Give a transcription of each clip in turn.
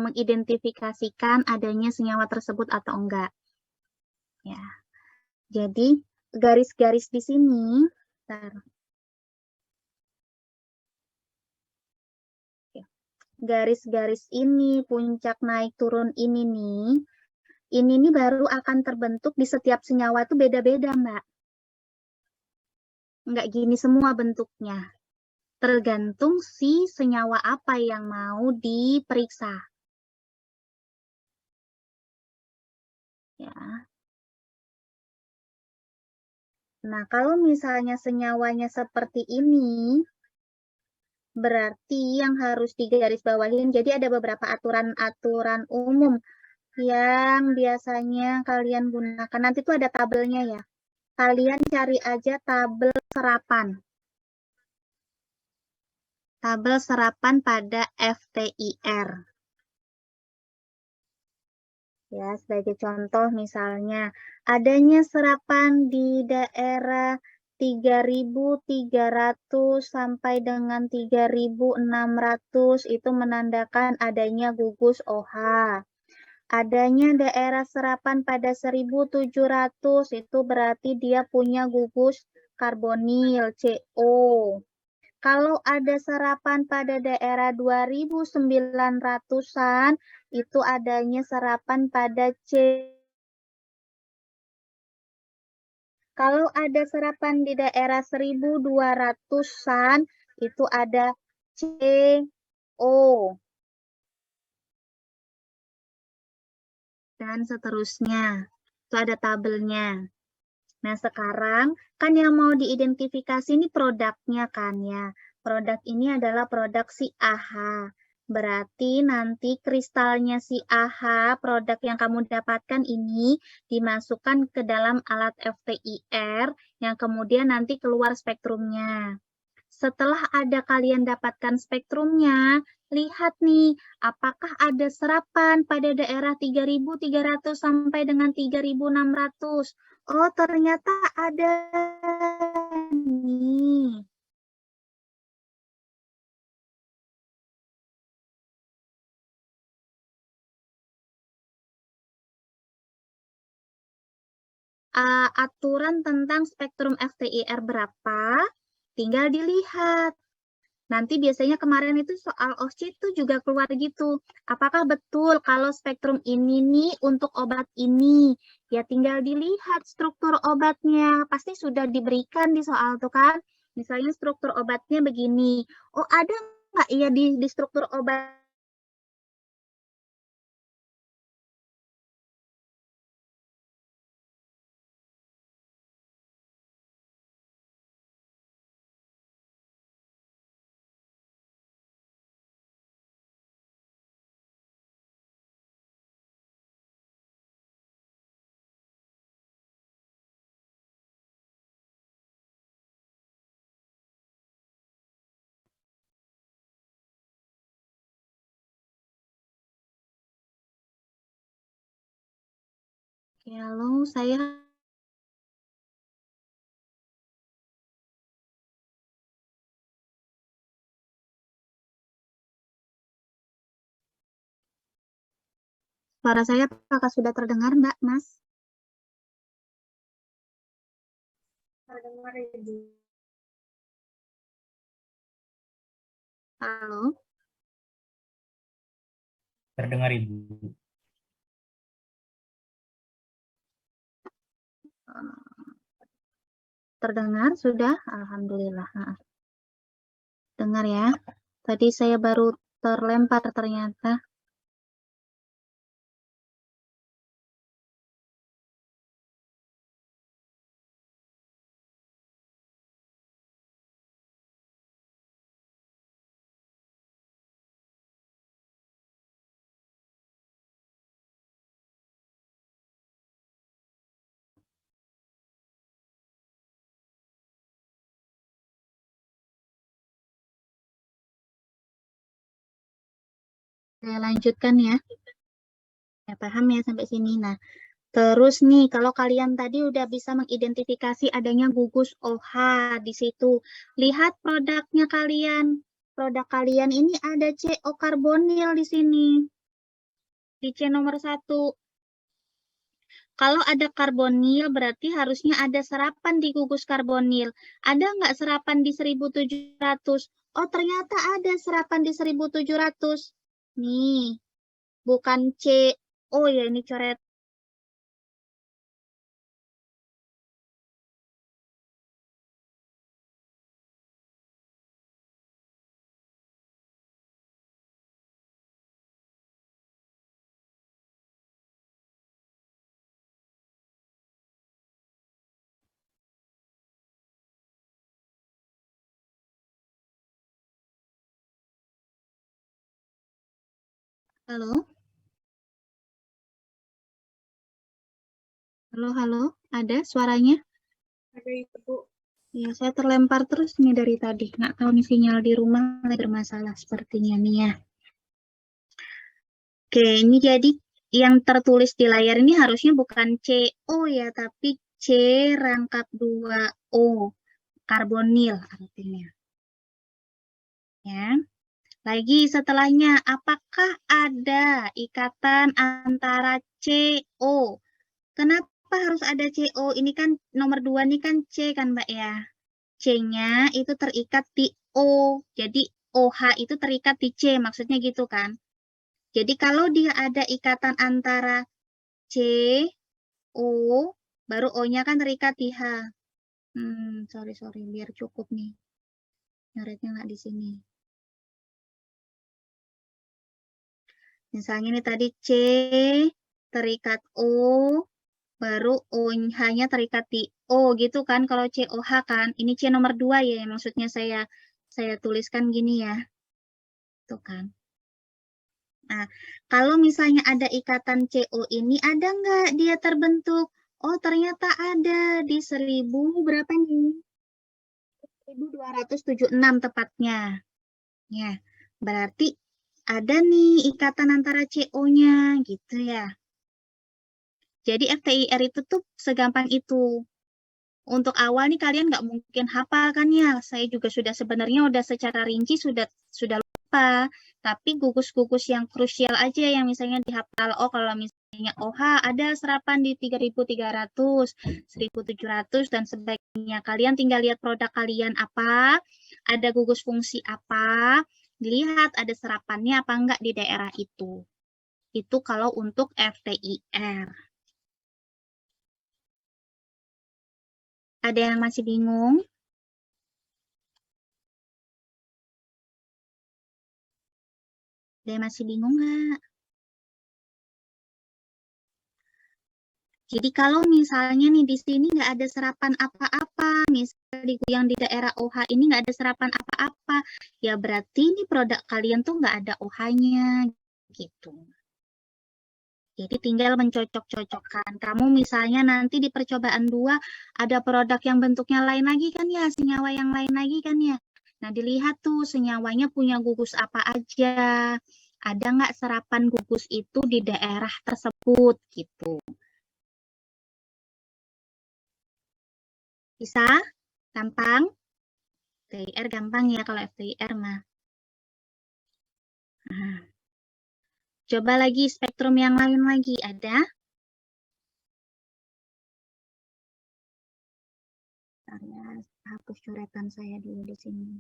mengidentifikasikan adanya senyawa tersebut atau enggak. Ya. Jadi garis-garis di sini, garis-garis ini, puncak naik turun ini nih baru akan terbentuk di setiap senyawa itu beda-beda, Mbak. Enggak gini semua bentuknya. Tergantung si senyawa apa yang mau diperiksa. Ya. Nah, kalau misalnya senyawanya seperti ini, berarti yang harus digarisbawahin, jadi ada beberapa aturan-aturan umum yang biasanya kalian gunakan. Nanti tuh ada tabelnya ya. Kalian cari aja tabel serapan. Tabel serapan pada FTIR. Ya, sebagai contoh misalnya, adanya serapan di daerah 3.300 sampai dengan 3.600 itu menandakan adanya gugus OH. Adanya daerah serapan pada 1.700 itu berarti dia punya gugus karbonil CO. Kalau ada serapan pada daerah 2.900-an, itu adanya serapan pada C. Kalau ada serapan di daerah 1.200-an, itu ada CO. Dan seterusnya. Itu ada tabelnya. Nah, sekarang kan yang mau diidentifikasi ini produknya kan ya. Produk ini adalah produk si AH. Berarti nanti kristalnya si AH, produk yang kamu dapatkan ini dimasukkan ke dalam alat FTIR yang kemudian nanti keluar spektrumnya. Setelah ada kalian dapatkan spektrumnya, lihat nih, apakah ada serapan pada daerah 3.300 sampai dengan 3.600. Oh, ternyata ada nih. Aturan tentang spektrum FTIR berapa, tinggal dilihat. Nanti biasanya kemarin itu soal OSCE itu juga keluar gitu. Apakah betul kalau spektrum ini nih untuk obat ini? Ya tinggal dilihat struktur obatnya. Pasti sudah diberikan di soal tuh kan. Misalnya struktur obatnya begini. Oh ada nggak ya di struktur obat? Halo, saya suara saya apakah sudah terdengar, Mbak, Mas? Terdengar Ibu. Halo. Terdengar Ibu. Terdengar sudah? Alhamdulillah. Dengar ya. Tadi saya baru terlempar ternyata. Saya lanjutkan ya. Ya, paham ya sampai sini. Nah, terus nih, kalau kalian tadi udah bisa mengidentifikasi adanya gugus OH di situ. Lihat produknya kalian. Produk kalian ini ada CO karbonil di sini. di C nomor 1. Kalau ada karbonil, berarti harusnya ada serapan di gugus karbonil. Ada nggak serapan di 1700? Oh, ternyata ada serapan di 1700. Nih, bukan C. Oh ya, ini coret. Halo? Halo, halo. Ada suaranya? Ada itu, Bu. Ya, saya terlempar terus nih dari tadi. Nggak tahu nih sinyal di rumah lagi bermasalah sepertinya nih ya. Oke, ini jadi yang tertulis di layar ini harusnya bukan CO ya, tapi C rangkap 2O, karbonil artinya. Ya. Lagi setelahnya, apakah ada ikatan antara CO? Kenapa harus ada CO? Ini kan nomor 2 ini kan C kan Mbak ya. C-nya itu terikat di O. Jadi OH itu terikat di C, maksudnya gitu kan. Jadi kalau dia ada ikatan antara C, O, baru O-nya kan terikat di H. Sorry, biar cukup nih. Nyoretnya nggak di sini. Misalnya ini tadi C terikat O, baru OH-nya terikat di O gitu kan. Kalau COH kan, ini C nomor 2 ya, maksudnya saya tuliskan gini ya. Tuh kan. Nah, kalau misalnya ada ikatan CO ini, ada nggak dia terbentuk? Oh, ternyata ada di 1000 berapa nih? 1276 tepatnya. Ya, berarti ada nih ikatan antara CO-nya gitu ya. Jadi FTIR itu tuh segampang itu. Untuk awal nih kalian nggak mungkin hafal kan ya. Saya juga sebenarnya udah secara rinci sudah lupa. Tapi gugus-gugus yang krusial aja yang misalnya dihafal. Oh, kalau misalnya OH ada serapan di 3300, 1700 dan sebagainya. Kalian tinggal lihat produk kalian apa, ada gugus fungsi apa, dilihat ada serapannya apa enggak di daerah itu. Itu kalau untuk FTIR. Ada yang masih bingung? Ada yang masih bingung nggak? Jadi kalau misalnya nih di sini nggak ada serapan apa-apa, misalnya yang di daerah OH ini nggak ada serapan apa-apa, ya berarti ini produk kalian tuh nggak ada OH-nya gitu. Jadi tinggal mencocok-cocokkan. Kamu misalnya nanti di percobaan 2 ada produk yang bentuknya lain lagi kan ya, senyawa yang lain lagi kan ya. Nah dilihat tuh senyawanya punya gugus apa aja. Ada nggak serapan gugus itu di daerah tersebut gitu. Bisa? Gampang? FTIR gampang ya kalau FTIR mah. Nah, coba lagi spektrum yang lain lagi. Ada? Bentar ya, hapus coretan saya dulu di sini.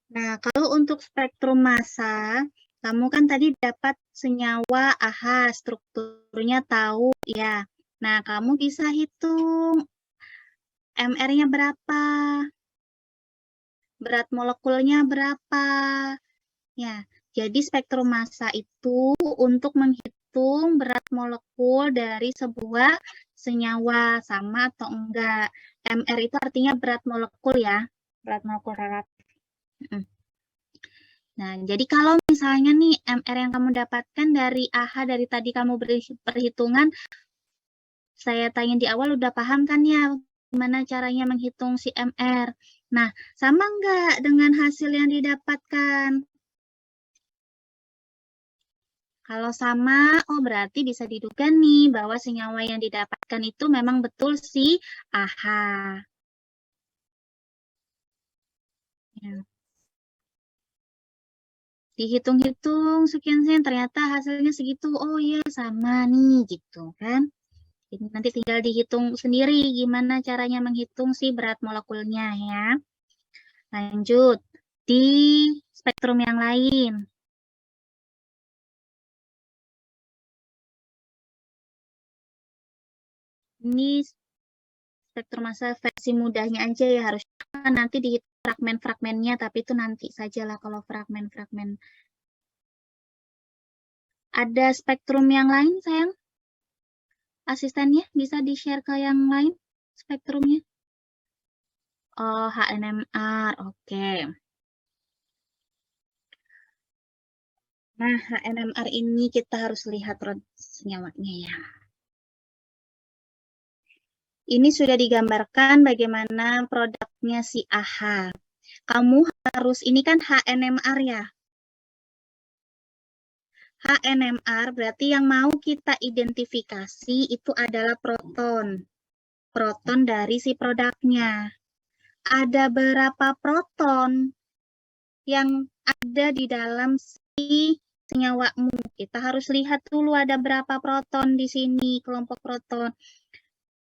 Nah, kalau untuk spektrum massa, kamu kan tadi dapat senyawa AH, strukturnya tahu ya. Nah, kamu bisa hitung MR-nya berapa, berat molekulnya berapa. Ya, jadi spektrum massa itu untuk menghitung menghitung berat molekul dari sebuah senyawa, sama atau enggak. MR itu artinya berat molekul ya, berat molekul relatif. Nah, jadi kalau misalnya nih MR yang kamu dapatkan dari AH dari tadi kamu beri perhitungan, saya tanya di awal udah paham kan ya gimana caranya menghitung si MR. Nah, sama enggak dengan hasil yang didapatkan? Kalau sama, oh berarti bisa diduga nih bahwa senyawa yang didapatkan itu memang betul si AH. Ya. Dihitung-hitung sekian-sekian, ternyata hasilnya segitu. Oh iya, sama nih gitu kan. Jadi nanti tinggal dihitung sendiri gimana caranya menghitung si berat molekulnya ya. Lanjut, di spektrum yang lain. Ini spektrum massa versi mudahnya aja ya, harusnya nanti dihitung fragmen-fragmennya, tapi itu nanti sajalah kalau fragmen-fragmen. Ada spektrum yang lain, sayang? Asistennya bisa di-share ke yang lain spektrumnya? Oh, HNMR, oke. Nah, HNMR ini kita harus lihat senyawanya ya. Ini sudah digambarkan bagaimana produknya si AH. Kamu harus, ini kan HNMR ya. HNMR berarti yang mau kita identifikasi itu adalah proton. Proton dari si produknya. Ada berapa proton yang ada di dalam si senyawamu? Kita harus lihat dulu ada berapa proton di sini, kelompok proton.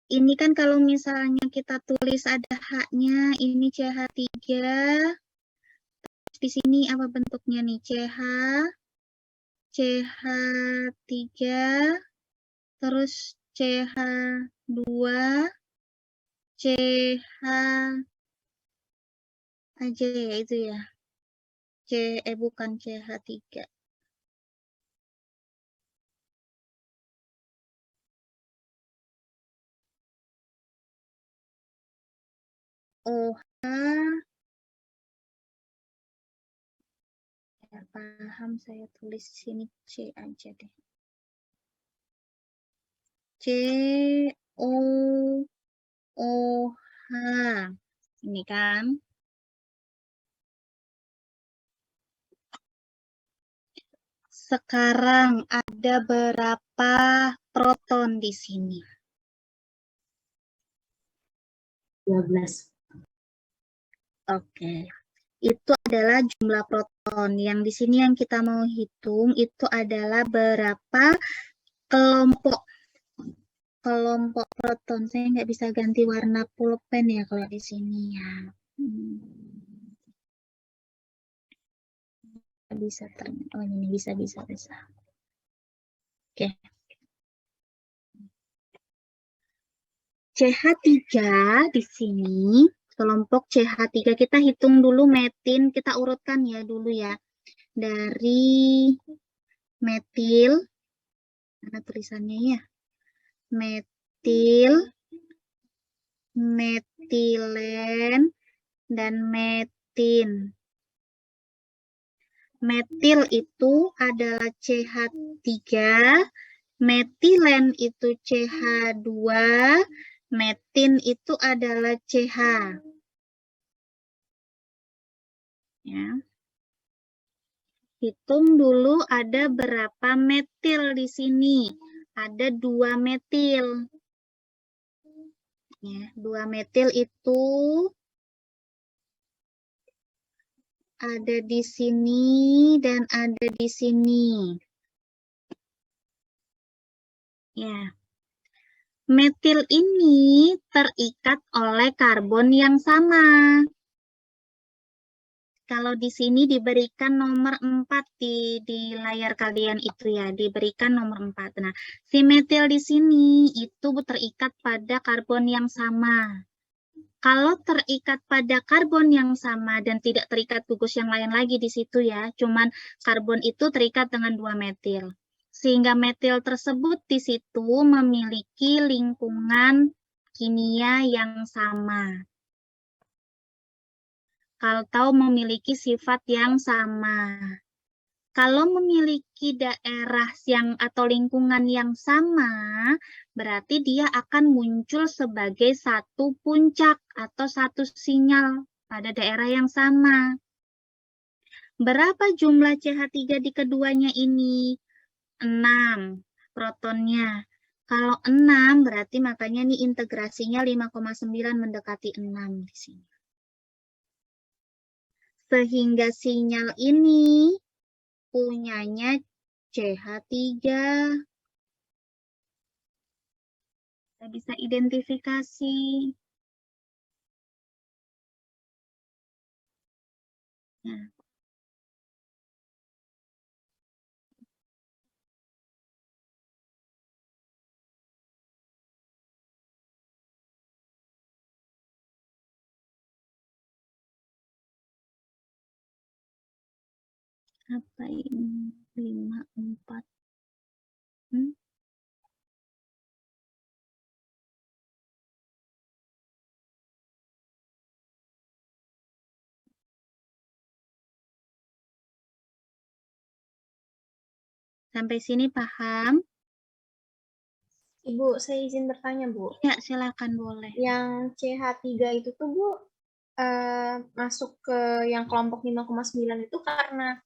Ini kan kalau misalnya kita tulis ada H-nya, ini CH3. Di sini apa bentuknya nih? CH3, terus CH2, CH aja ya itu ya. Bukan CH3. OH, ya paham, saya tulis sini C aja deh. COOH. Ini kan. Sekarang ada berapa proton di sini? 12. Oke. Itu adalah jumlah proton. Yang di sini yang kita mau hitung itu adalah berapa kelompok proton. Saya nggak bisa ganti warna pulpen ya kalau di sini ya. Bisa oh ini bisa. Oke. CH3 di sini, kelompok CH3 kita hitung dulu metin, kita urutkan ya dulu ya. Dari metil, mana tulisannya ya? Metil, metilen, dan metin. Metil itu adalah CH3, metilen itu CH2, metin itu adalah CH. Ya. Hitung dulu ada berapa metil di sini. Ada 2 metil. Ya, 2 metil itu ada di sini dan ada di sini. Ya. Metil ini terikat oleh karbon yang sama. Kalau di sini diberikan nomor 4 di layar kalian itu ya, diberikan nomor 4. Nah, si metil di sini itu terikat pada karbon yang sama. Kalau terikat pada karbon yang sama dan tidak terikat gugus yang lain lagi di situ ya, cuman karbon itu terikat dengan 2 metil. Sehingga metil tersebut di situ memiliki lingkungan kimia yang sama. Kalau memiliki sifat yang sama. Kalau memiliki daerah yang atau lingkungan yang sama, berarti dia akan muncul sebagai satu puncak atau satu sinyal pada daerah yang sama. Berapa jumlah CH3 di keduanya ini? 6 protonnya. Kalau 6 berarti makanya nih integrasinya 5,9 mendekati 6 di sini. Sehingga sinyal ini punyanya CH3. Kita bisa identifikasi. Nah. Apa ini? 5, 4. Sampai sini paham? Ibu, saya izin bertanya, Bu. Ya, silakan boleh. Yang CH3 itu tuh, Bu, masuk ke yang kelompok 5,9 itu karena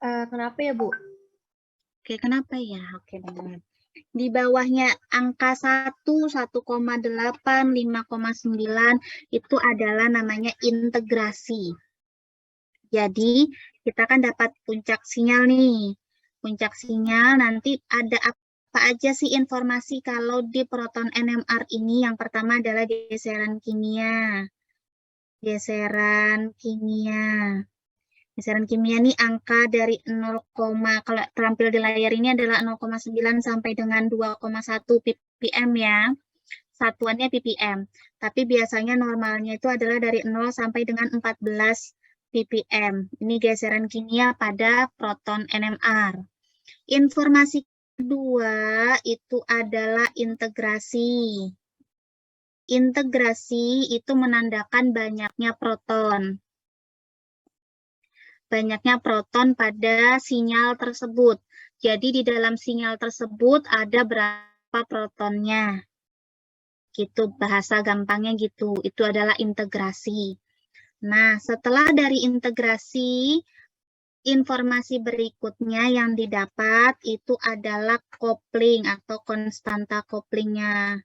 kenapa ya, Bu? Oke, kenapa ya? Oke, benar. Di bawahnya angka 1, 1,8, 5,9 itu adalah namanya integrasi. Jadi, kita kan dapat puncak sinyal nih. Puncak sinyal nanti ada apa aja sih informasi kalau di proton NMR ini? Yang pertama adalah geseran kimia. Geseran kimia. Geseran kimia ini angka dari 0, kalau terampil di layar ini adalah 0,9 sampai dengan 2,1 ppm ya. Satuannya ppm. Tapi biasanya normalnya itu adalah dari 0 sampai dengan 14 ppm. Ini geseran kimia pada proton NMR. Informasi kedua itu adalah integrasi. Integrasi itu menandakan banyaknya proton. Banyaknya proton pada sinyal tersebut. Jadi di dalam sinyal tersebut ada berapa protonnya. Gitu, bahasa gampangnya gitu. Itu adalah integrasi. Nah, setelah dari integrasi, informasi berikutnya yang didapat itu adalah kopling atau konstanta koplingnya.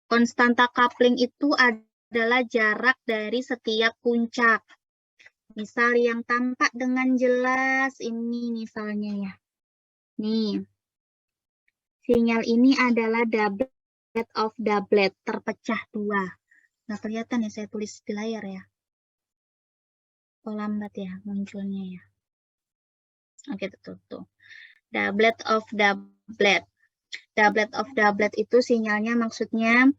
Konstanta kopling itu adalah jarak dari setiap puncak. Misal yang tampak dengan jelas ini misalnya ya. Nih, sinyal ini adalah doublet of doublet, terpecah dua. Nggak kelihatan ya, saya tulis di layar ya. Oh, lambat ya munculnya ya. Oke, tuh. Doublet of doublet. Doublet of doublet itu sinyalnya maksudnya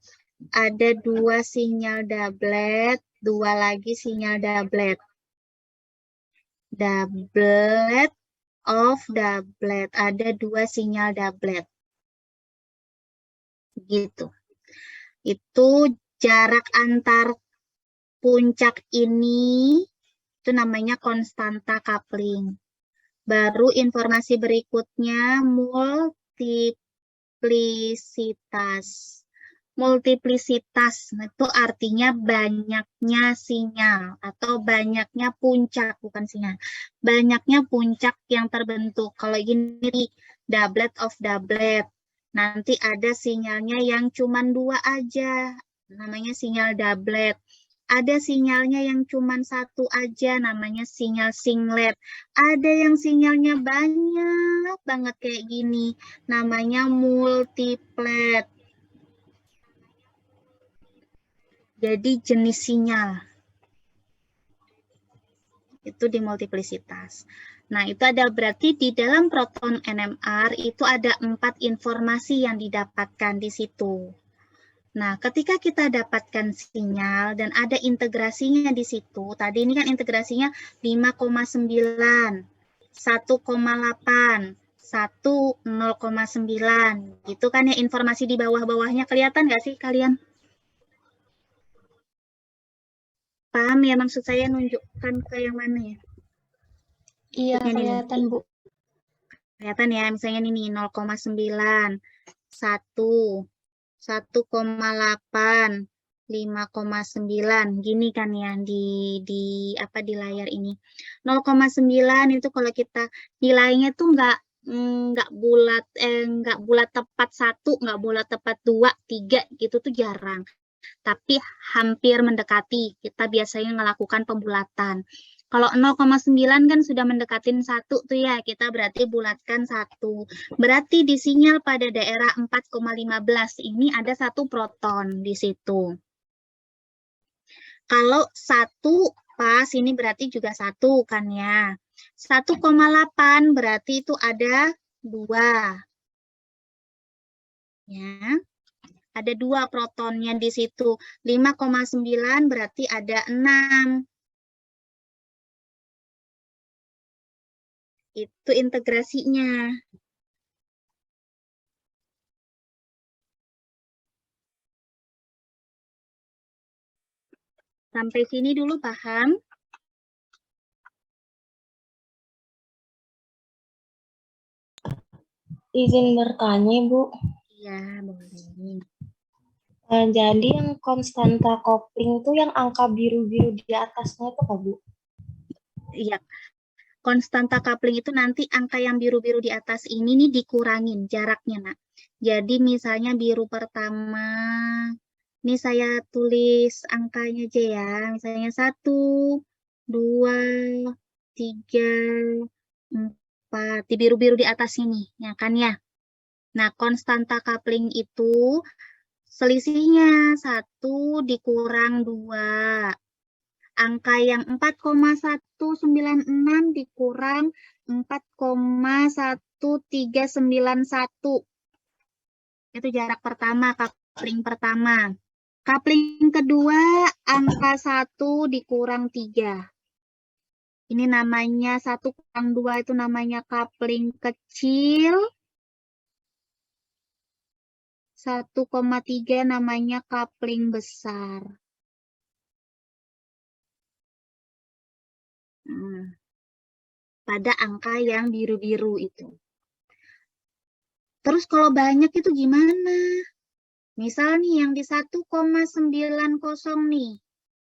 ada dua sinyal doublet, dua lagi sinyal doublet. Doublet of doublet, ada dua sinyal doublet. Gitu. Itu jarak antar puncak ini itu namanya konstanta coupling. Baru informasi berikutnya multiplisitas. Multiplisitas itu artinya banyaknya sinyal atau banyaknya puncak, bukan sinyal. Banyaknya puncak yang terbentuk. Kalau gini, doublet of doublet. Nanti ada sinyalnya yang cuma dua aja, namanya sinyal doublet. Ada sinyalnya yang cuma satu aja, namanya sinyal singlet. Ada yang sinyalnya banyak banget kayak gini, namanya multiplet. Jadi jenis sinyal. Itu dimultiplisitas. Nah, itu ada berarti di dalam proton NMR itu ada 4 informasi yang didapatkan di situ. Nah, ketika kita dapatkan sinyal dan ada integrasinya di situ, tadi ini kan integrasinya 5,9, 1,8, 1, 0,9, gitu kan ya, informasi di bawah-bawahnya kelihatan nggak sih kalian? Paham ya maksud saya nunjukkan ke yang mana ya? Iya, Ini nih. kelihatan, Bu. Kelihatan ya, misalnya ini 0,9, 1, 1,8, 5,9, gini kan ya di layar ini. 0,9 itu kalau kita nilainya tuh nggak bulat tepat 1, nggak bulat tepat 2, 3 gitu tuh jarang. Tapi hampir mendekati. Kita biasanya melakukan pembulatan. Kalau 0,9 kan sudah mendekatin 1 tuh ya, kita berarti bulatkan 1. Berarti di sinyal pada daerah 4,15 ini ada 1 proton di situ. Kalau 1 pas, ini berarti juga 1 kan ya. 1,8 berarti itu ada 2. Ya. Ada 2 protonnya di situ. 5,9 berarti ada 6. Itu integrasinya. Sampai sini dulu paham? Izin bertanya, Bu. Iya, boleh. Jadi yang konstanta kopling itu yang angka biru-biru di atasnya itu apa, Bu? Iya. Konstanta coupling itu nanti angka yang biru-biru di atas ini nih dikurangin jaraknya, Nak. Jadi misalnya biru pertama, ini saya tulis angkanya aja ya. Misalnya 1, 2, 3, 4. Di biru-biru di atas ini, ya kan ya. Nah, konstanta coupling itu selisihnya 1 dikurang 2. Angka yang 4,196 dikurang 4,1391. Itu jarak pertama, coupling pertama. Coupling kedua, angka 1 dikurang 3. Ini namanya 1 kurang 2 itu namanya coupling kecil. 1,3 namanya coupling besar. Pada angka yang biru-biru itu. Terus kalau banyak itu gimana? Misal nih yang di 1,90 nih.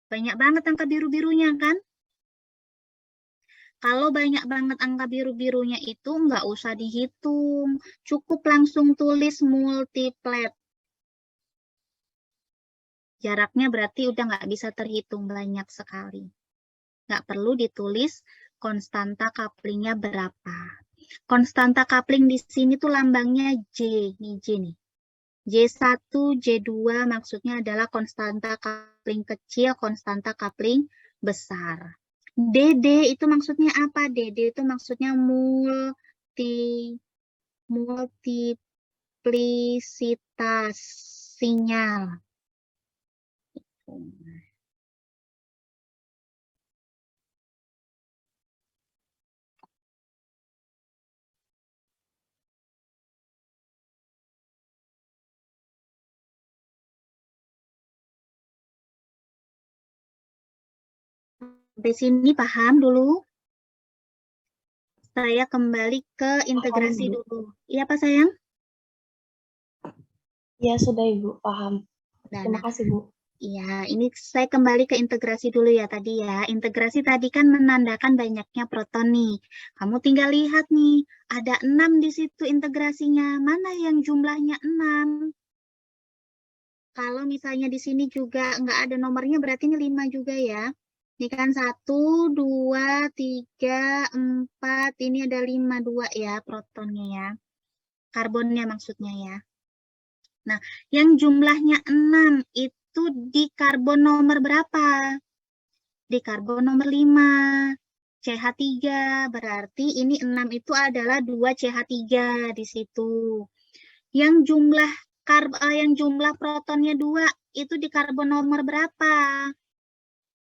Banyak banget angka biru-birunya kan? Kalau banyak banget angka biru-birunya itu nggak usah dihitung. Cukup langsung tulis multiplet. Jaraknya berarti udah nggak bisa terhitung banyak sekali. Nggak perlu ditulis konstanta couplingnya berapa. Konstanta coupling di sini tuh lambangnya J. Nih J nih. J1, J2 maksudnya adalah konstanta coupling kecil, konstanta coupling besar. DD itu maksudnya apa? DD itu maksudnya multiplisitas sinyal. Sampai sini paham dulu? Saya kembali ke integrasi Paham, Bu. dulu. Iya Pak sayang? Iya, sudah Ibu, paham. Terima Nah, kasih, Bu. iya, ini saya kembali ke integrasi dulu ya tadi ya. Integrasi tadi kan menandakan banyaknya proton nih. Kamu tinggal lihat nih, ada 6 di situ integrasinya. Mana yang jumlahnya 6? Kalau misalnya di sini juga nggak ada nomornya, berarti ini 5 juga ya. Ini kan 1, 2, 3, 4. Ini ada 5, 2 ya protonnya ya. Karbonnya maksudnya ya. Nah, yang jumlahnya 6 itu di karbon nomor berapa? Di karbon nomor 5. CH3, berarti ini 6 itu adalah 2 CH3 di situ. Yang jumlah yang jumlah protonnya 2, itu di karbon nomor berapa?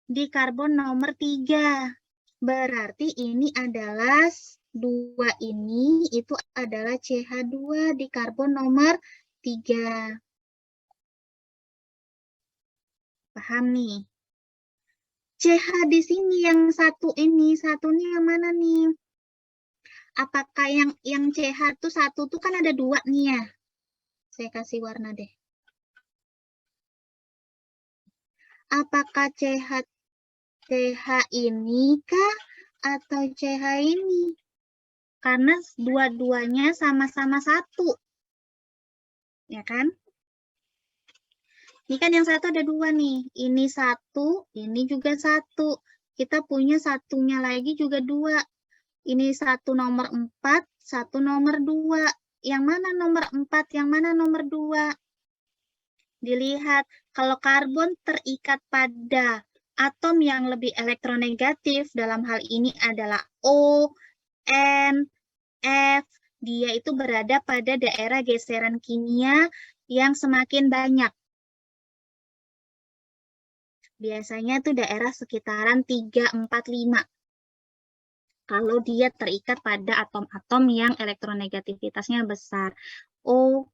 Di karbon nomor 3. Berarti ini adalah 2 ini itu adalah CH2 di karbon nomor 3. Paham nih? CH di sini yang satu ini, satunya yang mana nih? Apakah yang CH tuh satu tuh kan ada 2 nih ya? Saya kasih warna deh. Apakah CH ini kah atau CH ini? Karena dua-duanya sama-sama satu. Ya kan? Ini kan yang satu ada 2 nih. Ini 1, ini juga 1. Kita punya satunya lagi juga 2. Ini 1 nomor 4, 1 nomor 2. Yang mana nomor 4, yang mana nomor 2? Dilihat, kalau karbon terikat pada atom yang lebih elektronegatif, dalam hal ini adalah O, N, F, dia itu berada pada daerah geseran kimia yang semakin banyak. Biasanya tuh daerah sekitaran 3, 4, 5. Kalau dia terikat pada atom-atom yang elektronegativitasnya besar. O,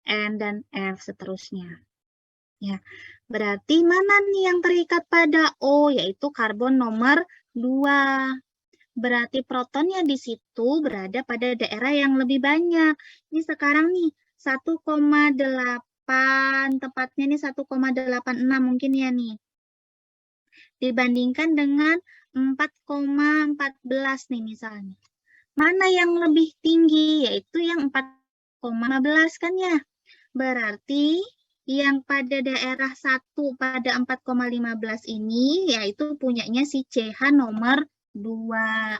N, dan F seterusnya. Ya, berarti mana nih yang terikat pada O, yaitu karbon nomor 2. Berarti protonnya di situ berada pada daerah yang lebih banyak. Ini sekarang nih 1,8, tepatnya nih 1,86 mungkin ya nih. Dibandingkan dengan 4,14 nih misalnya. Mana yang lebih tinggi? Yaitu yang 4,15 kan ya. Berarti yang pada daerah 1 pada 4,15 ini yaitu punyanya si CH nomor 2.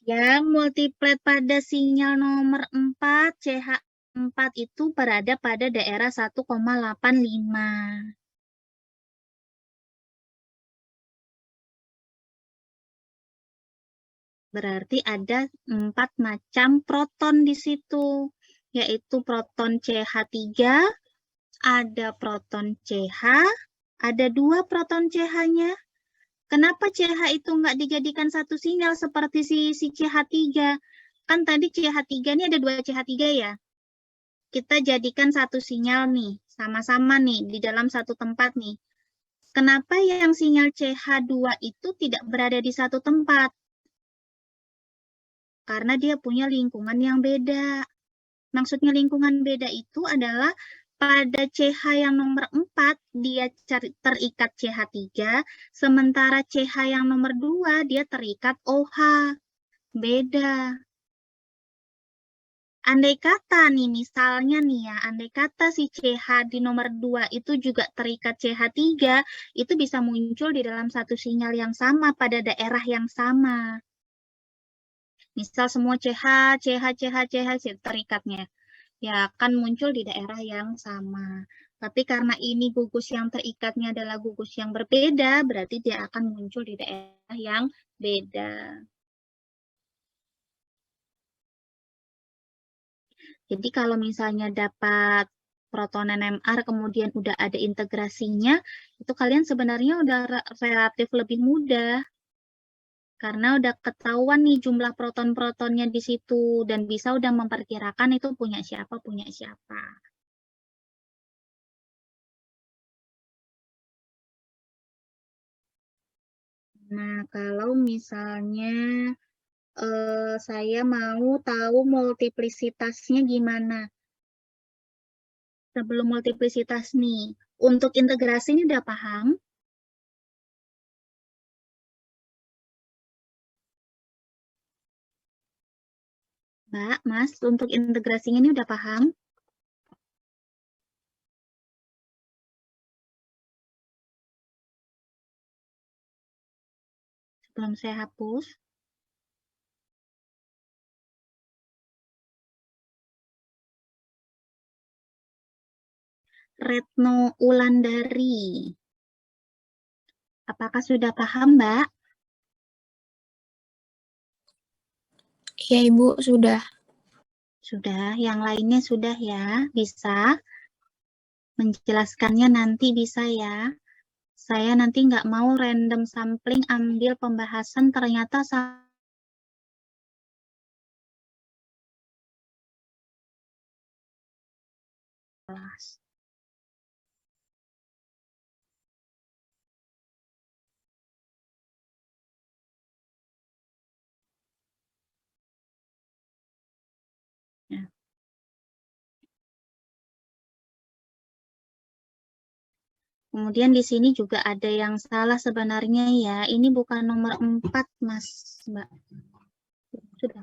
Yang multiplet pada sinyal nomor 4, CH4 itu berada pada daerah 1,85. Berarti ada 4 macam proton di situ, yaitu proton CH3, ada proton CH, ada 2 proton CH-nya. Kenapa CH itu nggak dijadikan satu sinyal seperti si CH3? Kan tadi CH3 ini ada 2 CH3 ya. Kita jadikan satu sinyal nih, sama-sama nih, di dalam satu tempat nih. Kenapa yang sinyal CH2 itu tidak berada di satu tempat? Karena dia punya lingkungan yang beda. Maksudnya lingkungan beda itu adalah pada CH yang nomor 4, dia terikat CH3, sementara CH yang nomor 2, dia terikat OH. Beda. Andai kata nih, misalnya nih ya, andai kata si CH di nomor 2 itu juga terikat CH3, itu bisa muncul di dalam satu sinyal yang sama pada daerah yang sama. Misal semua CH terikatnya. Ya akan muncul di daerah yang sama. Tapi karena ini gugus yang terikatnya adalah gugus yang berbeda, berarti dia akan muncul di daerah yang beda. Jadi kalau misalnya dapat proton NMR kemudian udah ada integrasinya, itu kalian sebenarnya udah relatif lebih mudah. Karena udah ketahuan nih jumlah proton-protonnya di situ dan bisa udah memperkirakan itu punya siapa. Nah, kalau misalnya saya mau tahu multiplisitasnya gimana. Sebelum multiplisitas nih, untuk integrasi ini udah paham? Mbak, Mas, untuk integrasinya ini udah paham? Sebelum saya hapus. Retno Ulandari. Apakah sudah paham, Mbak? Iya, Ibu, sudah. Sudah, yang lainnya sudah ya, bisa. Menjelaskannya nanti bisa ya. Saya nanti nggak mau random sampling ambil pembahasan ternyata salah. Ya. Kemudian di sini juga ada yang salah sebenarnya ya. Ini bukan nomor 4, Mas, Mbak. Sudah.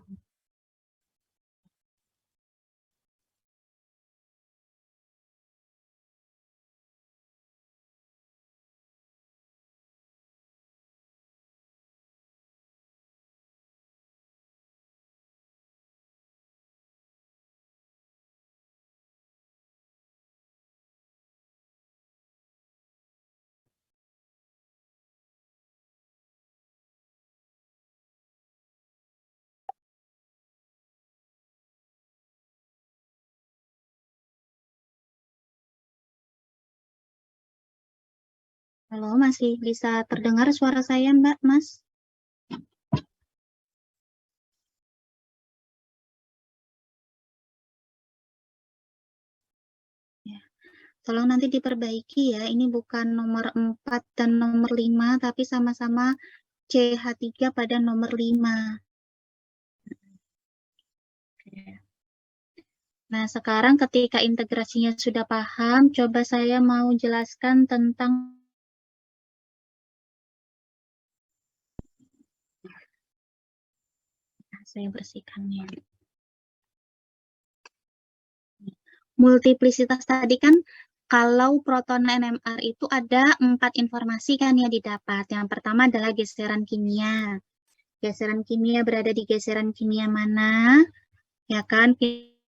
Halo, masih bisa terdengar suara saya, Mbak, Mas? Ya. Tolong nanti diperbaiki ya. Ini bukan nomor 4 dan nomor 5, tapi sama-sama CH3 pada nomor 5. Nah, sekarang ketika integrasinya sudah paham, coba saya mau jelaskan tentang saya bersihkannya. Multiplisitas tadi kan kalau proton NMR itu ada 4 informasi kan ya didapat. Yang pertama adalah geseran kimia. Geseran kimia berada di geseran kimia mana? Ya kan?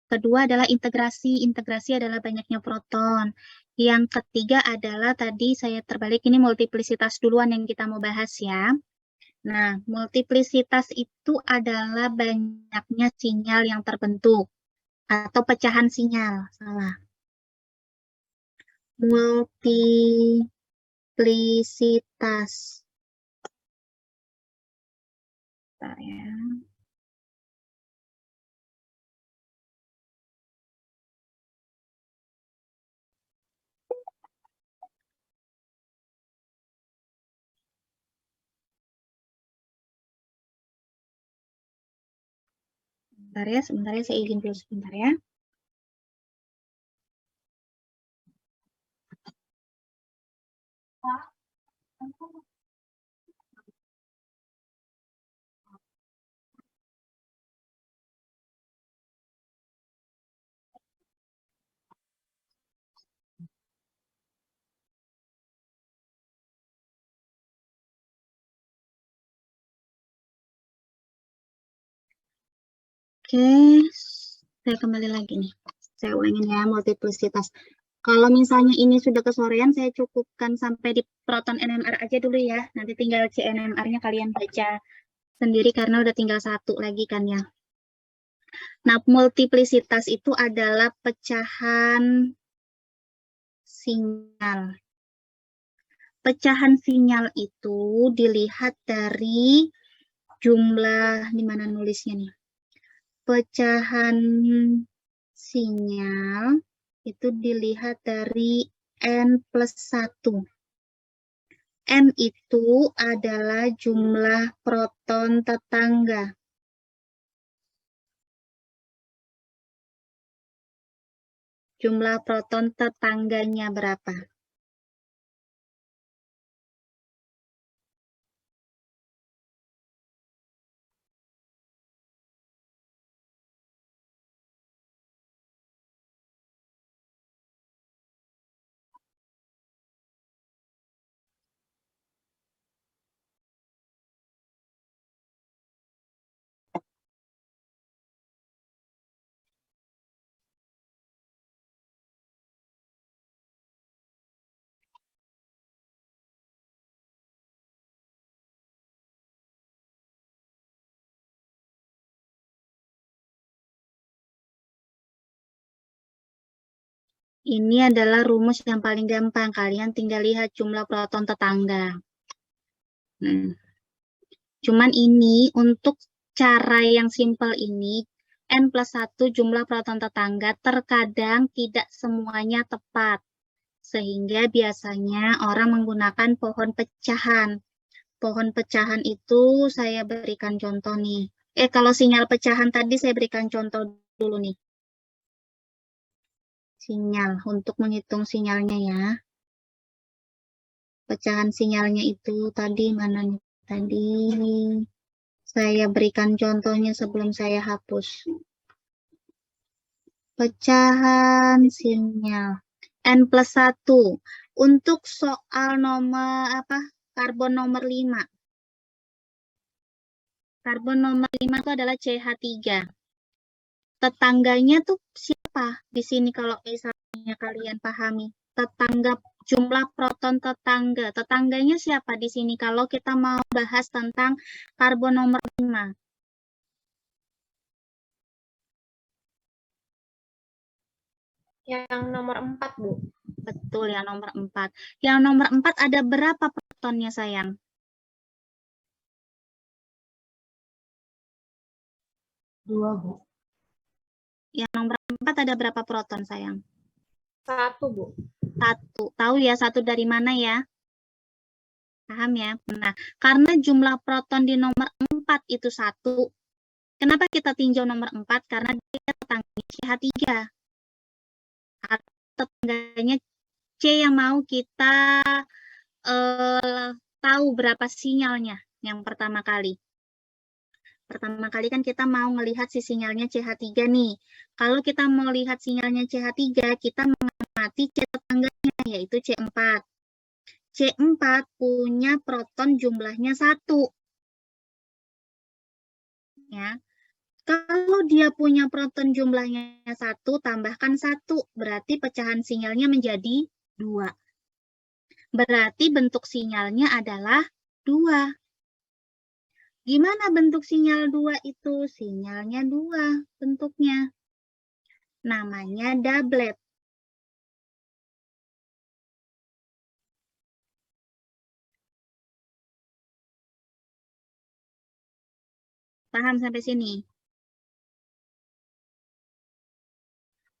Kedua adalah integrasi. Integrasi adalah banyaknya proton. Yang ketiga adalah tadi saya terbalik, ini multiplisitas duluan yang kita mau bahas ya. Nah, multiplisitas itu adalah banyaknya sinyal yang terbentuk atau pecahan sinyal. Salah. Multiplisitas. Bentar ya. Sebentar ya, saya izin dulu sebentar ya. Oke, saya kembali lagi nih. Saya ulangin ya, multiplisitas. Kalau misalnya ini sudah kesorean, saya cukupkan sampai di proton NMR aja dulu ya. Nanti tinggal CNMR-nya kalian baca sendiri karena udah tinggal satu lagi kan ya. Nah, multiplisitas itu adalah pecahan sinyal. Pecahan sinyal itu dilihat dari jumlah, di mana nulisnya nih? Pecahan sinyal itu dilihat dari N plus 1. N itu adalah jumlah proton tetangga. Jumlah proton tetangganya berapa? Ini adalah rumus yang paling gampang. Kalian tinggal lihat jumlah proton tetangga. Cuman ini untuk cara yang simpel ini, N plus 1 jumlah proton tetangga terkadang tidak semuanya tepat. Sehingga biasanya orang menggunakan pohon pecahan. Pohon pecahan itu saya berikan contoh nih. Kalau sinyal pecahan tadi saya berikan contoh dulu nih. Sinyal, untuk menghitung sinyalnya ya. Pecahan sinyalnya itu tadi mana nih? Tadi saya berikan contohnya sebelum saya hapus. Pecahan sinyal. N plus 1. Untuk soal nomor karbon nomor 5. Karbon nomor 5 itu adalah CH3. Tetangganya tuh siapa? Di sini kalau misalnya kalian pahami. Tetangga, jumlah proton tetangga. Tetangganya siapa di sini kalau kita mau bahas tentang karbon nomor 5? Yang nomor 4, Bu. Betul, yang nomor 4. Yang nomor 4 ada berapa protonnya, sayang? 2, Bu. Yang nomor 4 ada berapa proton, sayang? 1, Bu. 1. Tahu ya, 1 dari mana ya? Paham ya? Nah, karena jumlah proton di nomor 4 itu 1. Kenapa kita tinjau nomor 4? Karena dia tetangganya CH3. Tetangganya C yang mau kita tahu berapa sinyalnya yang pertama kali. Pertama kali kan kita mau melihat si sinyalnya CH3 nih. Kalau kita mau lihat sinyalnya CH3, kita mengamati C tetangganya, yaitu C4. C4 punya proton jumlahnya 1. Ya. Kalau dia punya proton jumlahnya 1, tambahkan 1. Berarti pecahan sinyalnya menjadi 2. Berarti bentuk sinyalnya adalah 2. Gimana bentuk sinyal 2 itu? Sinyalnya 2 bentuknya. Namanya doublet. Paham sampai sini?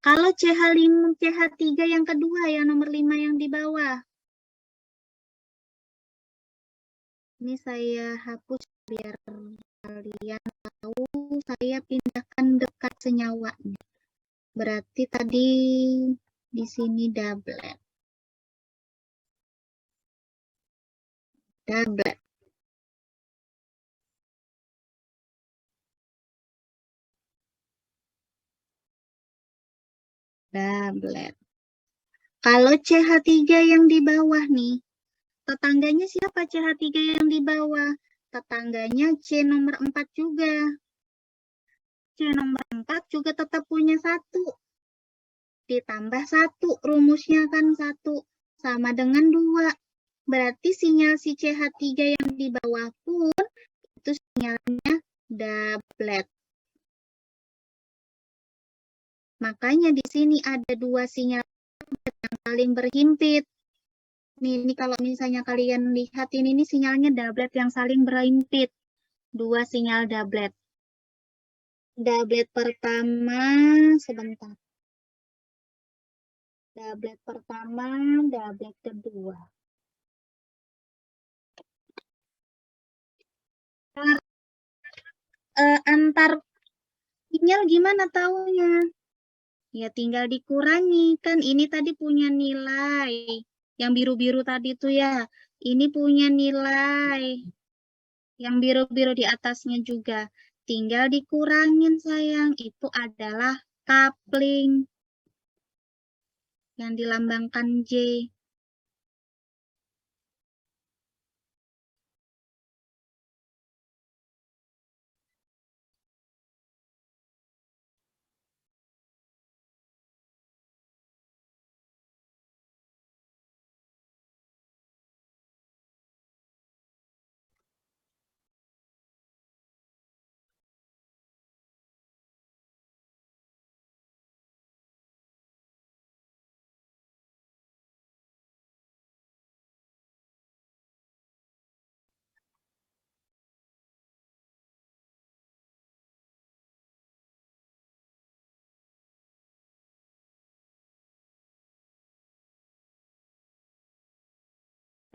Kalau CH5, CH3 yang kedua, yang nomor 5 yang di bawah. Ini saya hapus biar kalian tahu, saya pindahkan dekat senyawanya. Berarti tadi di sini doublet. Doublet. Doublet. Kalau CH3 yang di bawah nih, tetangganya siapa CH3 yang di bawah? Tetangganya C nomor 4 juga. C nomor 4 juga tetap punya 1. Ditambah 1, rumusnya kan 1. Sama dengan 2. Berarti sinyal si CH3 yang di bawah pun itu sinyalnya doublet. Makanya di sini ada 2 sinyal yang saling berhimpit. Ini kalau misalnya kalian lihat ini sinyalnya doublet yang saling berhimpit. 2 sinyal doublet. Doublet pertama, sebentar. Doublet pertama, doublet kedua. Antar sinyal gimana taunya? Ya tinggal dikurangi. Kan ini tadi punya nilai. Yang biru-biru tadi tuh ya. Ini punya nilai. Yang biru-biru di atasnya juga. Tinggal dikurangin sayang. Itu adalah coupling. Yang dilambangkan J.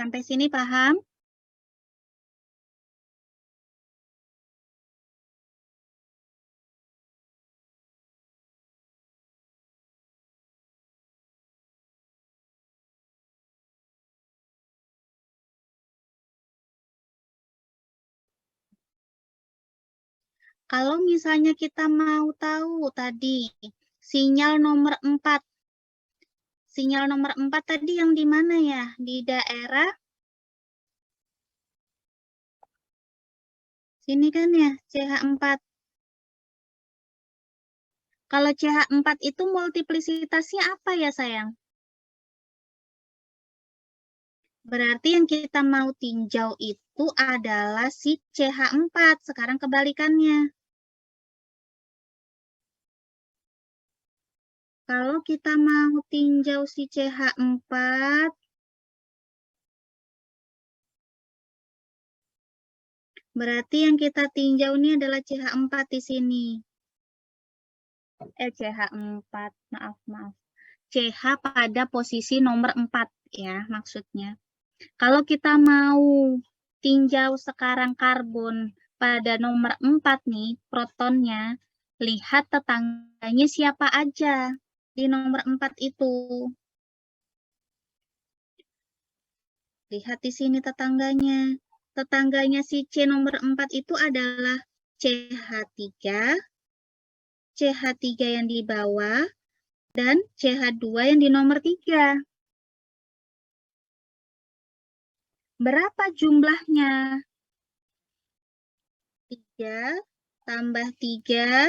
Sampai sini paham? Kalau misalnya kita mau tahu tadi sinyal nomor 4. Sinyal nomor 4 tadi yang di mana ya? Di daerah sini kan ya, CH4. Kalau CH4 itu multiplisitasnya apa ya, sayang? Berarti yang kita mau tinjau itu adalah si CH4. Sekarang kebalikannya. Kalau kita mau tinjau si CH4, berarti yang kita tinjau ini adalah CH4 di sini. CH4, maaf. CH pada posisi nomor 4 ya maksudnya. Kalau kita mau tinjau sekarang karbon pada nomor 4 nih, protonnya, lihat tetangganya siapa aja di nomor 4 itu. Lihat di sini tetangganya. Tetangganya si C nomor 4 itu adalah CH3, CH3 yang di bawah, dan CH2 yang di nomor 3. Berapa jumlahnya? 3 tambah 3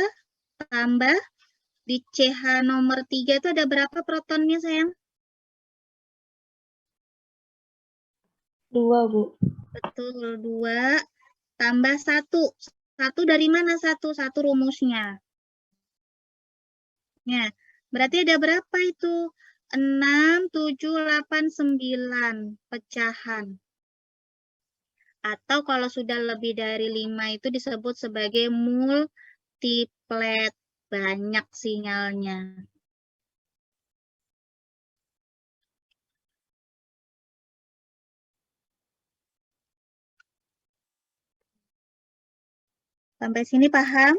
tambah di CH nomor 3 itu ada berapa protonnya, sayang? 2, Bu. Betul, 2 tambah 1. 1 dari mana 1? 1 rumusnya. Ya, berarti ada berapa itu? 6, 7, 8, 9 pecahan. Atau kalau sudah lebih dari 5 itu disebut sebagai multiplet, banyak sinyalnya. Sampai sini paham?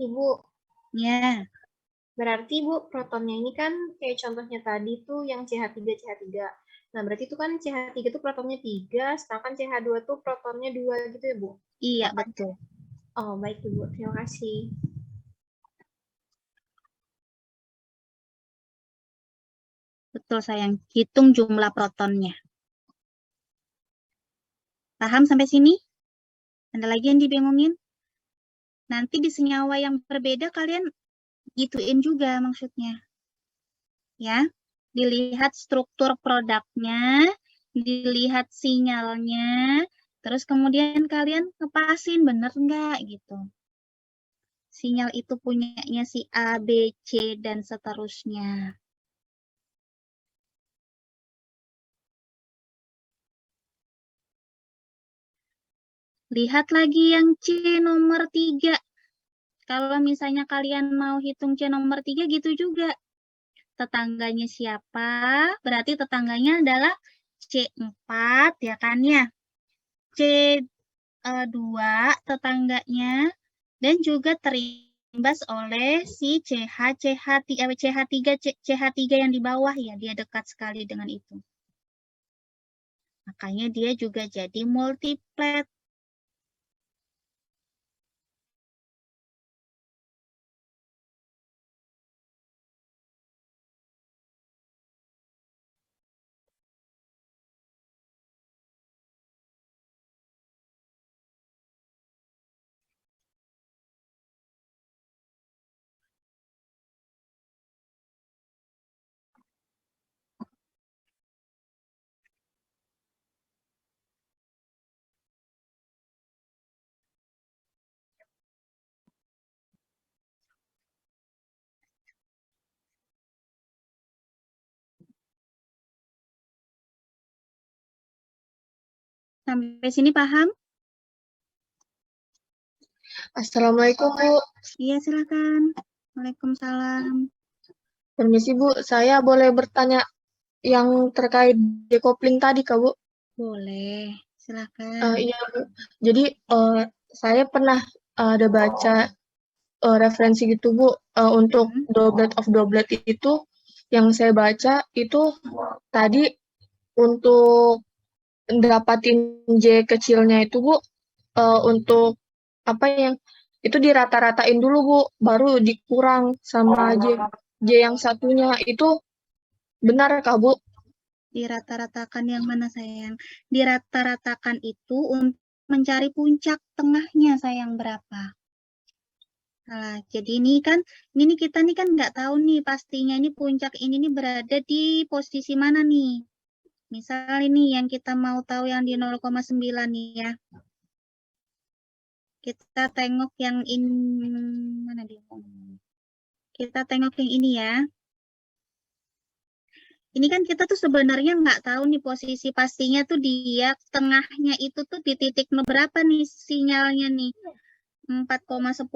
Ibu, Ya, berarti Bu, protonnya ini kan kayak contohnya tadi tuh yang CH3, CH3. Nah, berarti itu kan CH3 tuh protonnya 3, sedangkan CH2 tuh protonnya 2 gitu ya, Bu? iya betul. Oh, baik Ibu. Terima kasih. Betul, sayang. Hitung jumlah protonnya. Paham sampai sini? Ada lagi yang dibingungin? Nanti di senyawa yang berbeda kalian gituin juga maksudnya. Ya, dilihat struktur produknya, dilihat sinyalnya, terus kemudian kalian ngepasin bener nggak gitu. Sinyal itu punyanya si A, B, C, dan seterusnya. Lihat lagi yang C nomor 3. Kalau misalnya kalian mau hitung C nomor 3 gitu juga. Tetangganya siapa? Berarti tetangganya adalah C4 ya kan ya. C2 tetangganya dan juga terimbas oleh si CH3 yang di bawah ya, dia dekat sekali dengan itu. Makanya dia juga jadi multiplet. Sampai sini paham? Assalamualaikum, Bu. Iya, silakan. Waalaikumsalam. Permisi, Bu. Saya boleh bertanya yang terkait decoupling tadi, Kak, Bu? Boleh, silakan. Iya, Bu. Jadi, saya pernah ada baca referensi gitu, Bu. Untuk doublet of doublet itu, yang saya baca itu tadi untuk dapatin J kecilnya itu, Bu, untuk apa yang itu dirata-ratain dulu, Bu, baru dikurang sama J yang satunya. Itu benar, Kak, Bu? Dirata-ratakan yang mana, sayang? Dirata-ratakan itu untuk mencari puncak tengahnya, sayang, berapa. Nah, jadi ini kita nih kan nggak tahu nih pastinya ini puncak ini nih berada di posisi mana nih. Misal ini yang kita mau tahu yang di 0,9 nih ya. Kita tengok yang ini, mana dia? Kita tengok yang ini ya. Ini kan kita tuh sebenarnya nggak tahu nih posisi pastinya tuh dia tengahnya itu tuh di titik berapa nih sinyalnya nih. 4,10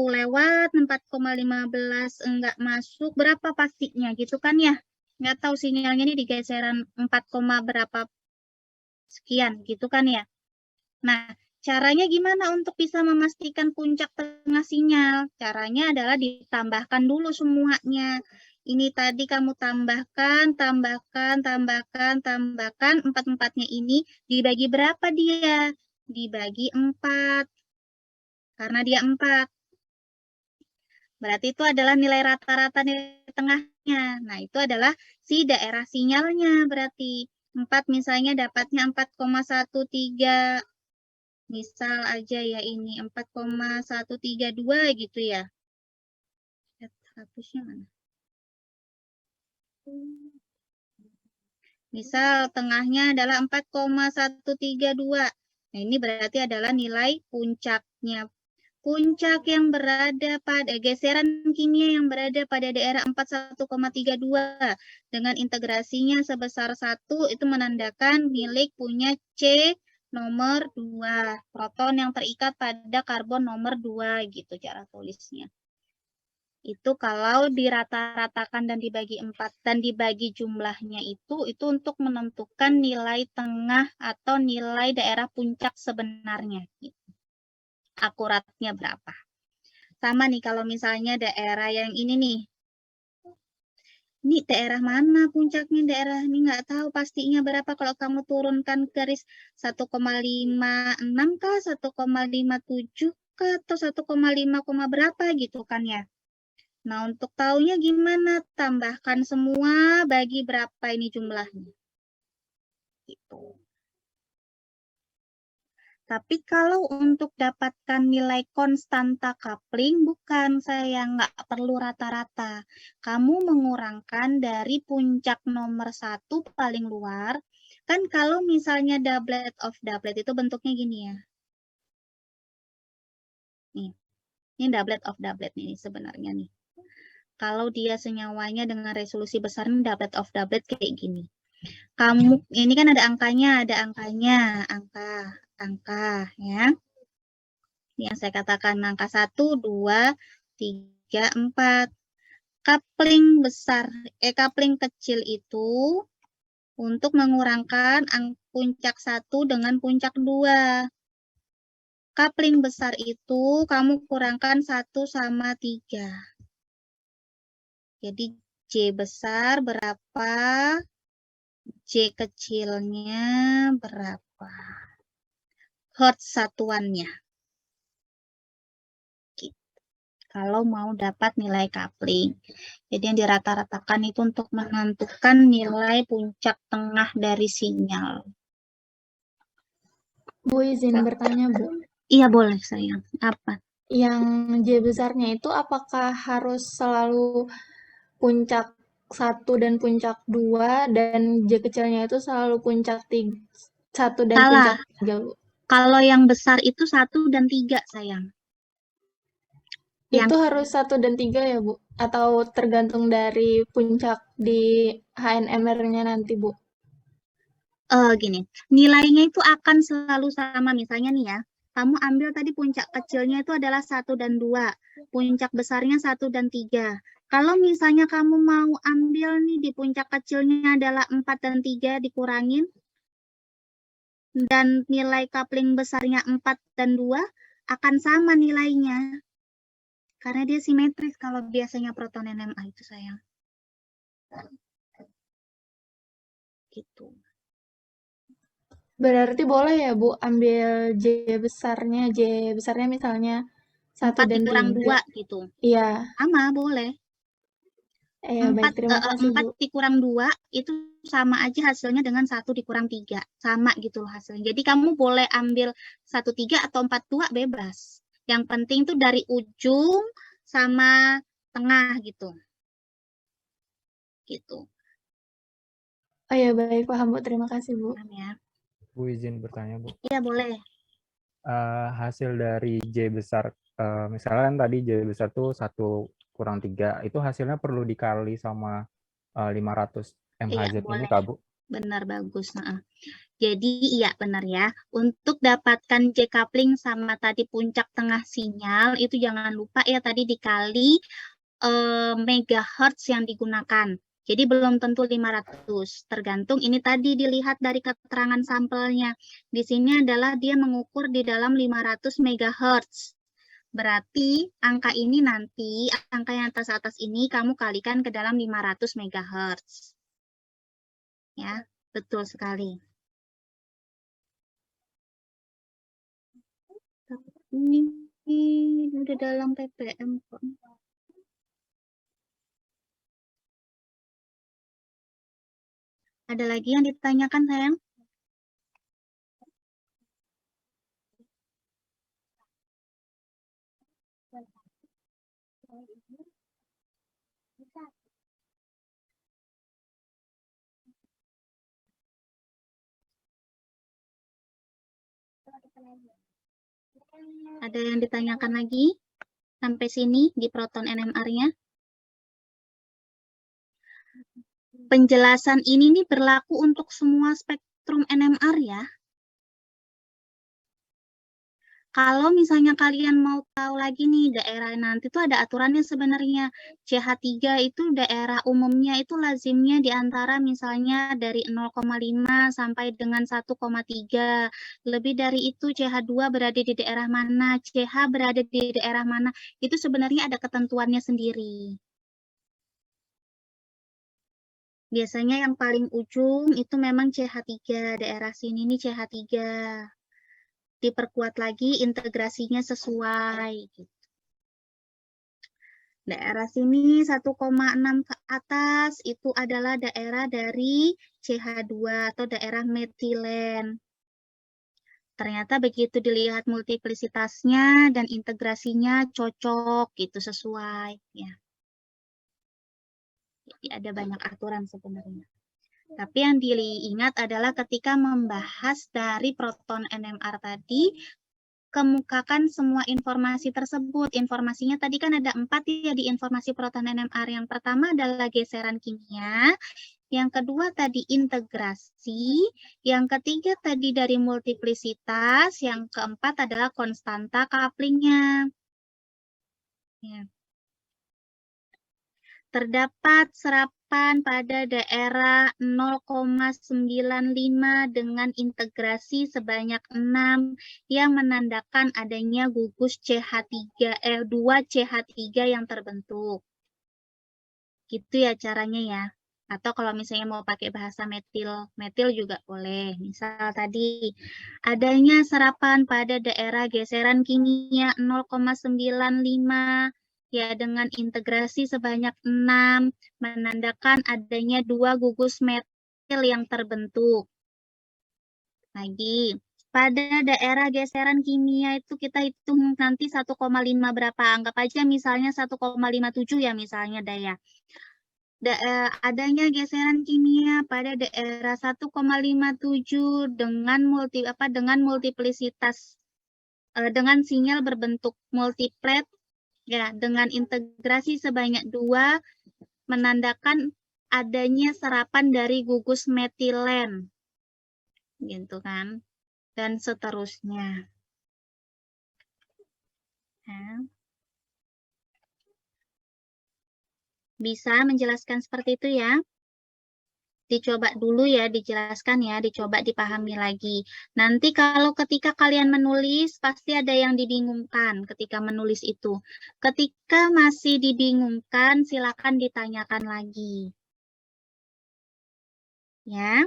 lewat, 4,15 enggak masuk, berapa pastinya gitu kan ya. Nggak tahu sinyalnya nih di geseran 4, berapa sekian gitu kan ya. Nah, caranya gimana untuk bisa memastikan puncak tengah sinyal? Caranya adalah ditambahkan dulu semuanya. Ini tadi kamu tambahkan, empat-empatnya ini dibagi berapa dia? Dibagi 4. Karena dia 4. Berarti itu adalah nilai rata-rata nilai tengahnya. Nah, itu adalah si daerah sinyalnya berarti. 4 misalnya dapatnya 4,13. Misal aja ya ini 4,132 gitu ya. Hapusnya mana? Misal tengahnya adalah 4,132. Nah, ini berarti adalah nilai puncaknya. Puncak yang berada pada geseran kimia yang berada pada daerah 41,32 dengan integrasinya sebesar 1 itu menandakan milik punya C nomor 2, proton yang terikat pada karbon nomor 2 gitu cara tulisnya. Itu kalau dirata-ratakan dan dibagi 4 dan dibagi jumlahnya itu untuk menentukan nilai tengah atau nilai daerah puncak sebenarnya gitu. Akuratnya berapa. Sama nih kalau misalnya daerah yang ini nih. Ini daerah mana puncaknya daerah ini nggak tahu pastinya berapa kalau kamu turunkan garis 1,56 kah, 1,57 kah, atau 1,5, berapa gitu kan ya. Nah untuk tahunya gimana? Tambahkan semua bagi berapa ini jumlahnya. Gitu. Tapi kalau untuk dapatkan nilai konstanta coupling, bukan, sayang, nggak perlu rata-rata. Kamu mengurangkan dari puncak nomor 1 paling luar. Kan kalau misalnya doublet of doublet itu bentuknya gini ya. Nih, ini doublet of doublet nih sebenarnya nih. Kalau dia senyawanya dengan resolusi besar, ini doublet of doublet kayak gini. Kamu, ini kan ada angkanya, angka ya. Yang saya katakan angka 1, 2, 3, 4. Coupling kecil itu untuk mengurangkan puncak 1 dengan puncak 2. Coupling besar itu kamu kurangkan 1 sama 3. Jadi J besar berapa, J kecilnya berapa. Hertz satuannya. Kalau mau dapat nilai coupling. Jadi yang dirata-ratakan itu untuk menentukan nilai puncak tengah dari sinyal. Bu, izin bertanya, Bu. Iya, boleh, sayang. Apa? Yang J besarnya itu apakah harus selalu puncak 1 dan puncak 2 dan J kecilnya itu selalu puncak 1 dan Salah. puncak 3, Bu? Kalau yang besar itu 1 dan 3, sayang. Itu harus 1 dan 3 ya, Bu? Atau tergantung dari puncak di HNMR-nya nanti, Bu? Gini, nilainya itu akan selalu sama. Misalnya nih ya, Kamu ambil tadi puncak kecilnya itu adalah 1 dan 2. Puncak besarnya 1 dan 3. Kalau misalnya kamu mau ambil nih di puncak kecilnya adalah 4 dan 3 dikurangin. Dan nilai coupling besarnya 4 dan 2 akan sama nilainya. Karena dia simetris kalau biasanya proton NMA itu sayang. Gitu. Berarti boleh ya Bu ambil J besarnya misalnya 1 4 dan dikurang 3. 2 gitu. Iya. Sama boleh. Ya, baik, terima kasih 4 Bu. dikurang 2 itu sama aja hasilnya dengan 1 dikurang 3. Sama gitu loh hasilnya. Jadi kamu boleh ambil 1,3 atau 4,2 bebas. Yang penting tuh dari ujung sama tengah gitu. Gitu. Oh ya, baik, paham Bu. Terima kasih Bu. Paham ya? Bu izin bertanya Bu. Iya boleh. Hasil dari J besar, misalnya kan tadi J besar tuh 1 kurang 3, itu hasilnya perlu dikali sama 500 MHZ ini boleh. Kak Bu? Benar, bagus. Jadi iya benar ya. Untuk dapatkan J coupling sama tadi puncak tengah sinyal itu jangan lupa ya tadi dikali megahertz yang digunakan. Jadi belum tentu 500. Tergantung ini tadi dilihat dari keterangan sampelnya. Di sini adalah dia mengukur di dalam 500 megahertz. Berarti angka ini nanti, angka yang atas-atas ini kamu kalikan ke dalam 500 megahertz. Ya, betul sekali. Ini udah dalam PPM kok. Ada lagi yang ditanyakan, sayang? Ada yang ditanyakan lagi? Sampai sini di proton NMR-nya? Penjelasan ini nih berlaku untuk semua spektrum NMR ya. Kalau misalnya kalian mau tahu lagi nih daerah nanti tuh ada aturannya sebenarnya. CH3 itu daerah umumnya itu lazimnya di antara misalnya dari 0,5 sampai dengan 1,3. Lebih dari itu CH2 berada di daerah mana, CH berada di daerah mana. Itu sebenarnya ada ketentuannya sendiri. Biasanya yang paling ujung itu memang CH3, daerah sini nih CH3. Diperkuat lagi integrasinya sesuai. Daerah sini 1,6 ke atas itu adalah daerah dari CH2 atau daerah metilen. Ternyata begitu dilihat multiplisitasnya dan integrasinya cocok gitu sesuai ya. Jadi ada banyak aturan sebenarnya. Tapi yang diingat adalah ketika membahas dari proton NMR tadi, kemukakan semua informasi tersebut. Informasinya tadi kan ada 4 ya di informasi proton NMR. Yang pertama adalah geseran kimia, yang kedua tadi integrasi, yang ketiga tadi dari multiplisitas, yang keempat adalah konstanta couplingnya. Ya. Terdapat serapan pada daerah 0,95 dengan integrasi sebanyak 6 yang menandakan adanya gugus CH3, 2CH3 yang terbentuk. Gitu ya caranya ya. Atau kalau misalnya mau pakai bahasa metil juga boleh. Misal tadi, adanya serapan pada daerah geseran kimia 0,95 ya dengan integrasi sebanyak 6 menandakan adanya 2 gugus metil yang terbentuk. Lagi, pada daerah geseran kimia itu kita hitung nanti 1,5 berapa. Anggap aja misalnya 1,57 ya misalnya daya. Adanya geseran kimia pada daerah 1,57 dengan multiplisitas dengan sinyal berbentuk multiplet ya dengan integrasi sebanyak 2 menandakan adanya serapan dari gugus metilen gitu kan dan seterusnya. Ya. Bisa menjelaskan seperti itu ya? Dicoba dulu ya, dijelaskan ya, dicoba dipahami lagi. Nanti kalau ketika kalian menulis, pasti ada yang dibingungkan ketika menulis itu. Ketika masih dibingungkan, silakan ditanyakan lagi. Ya.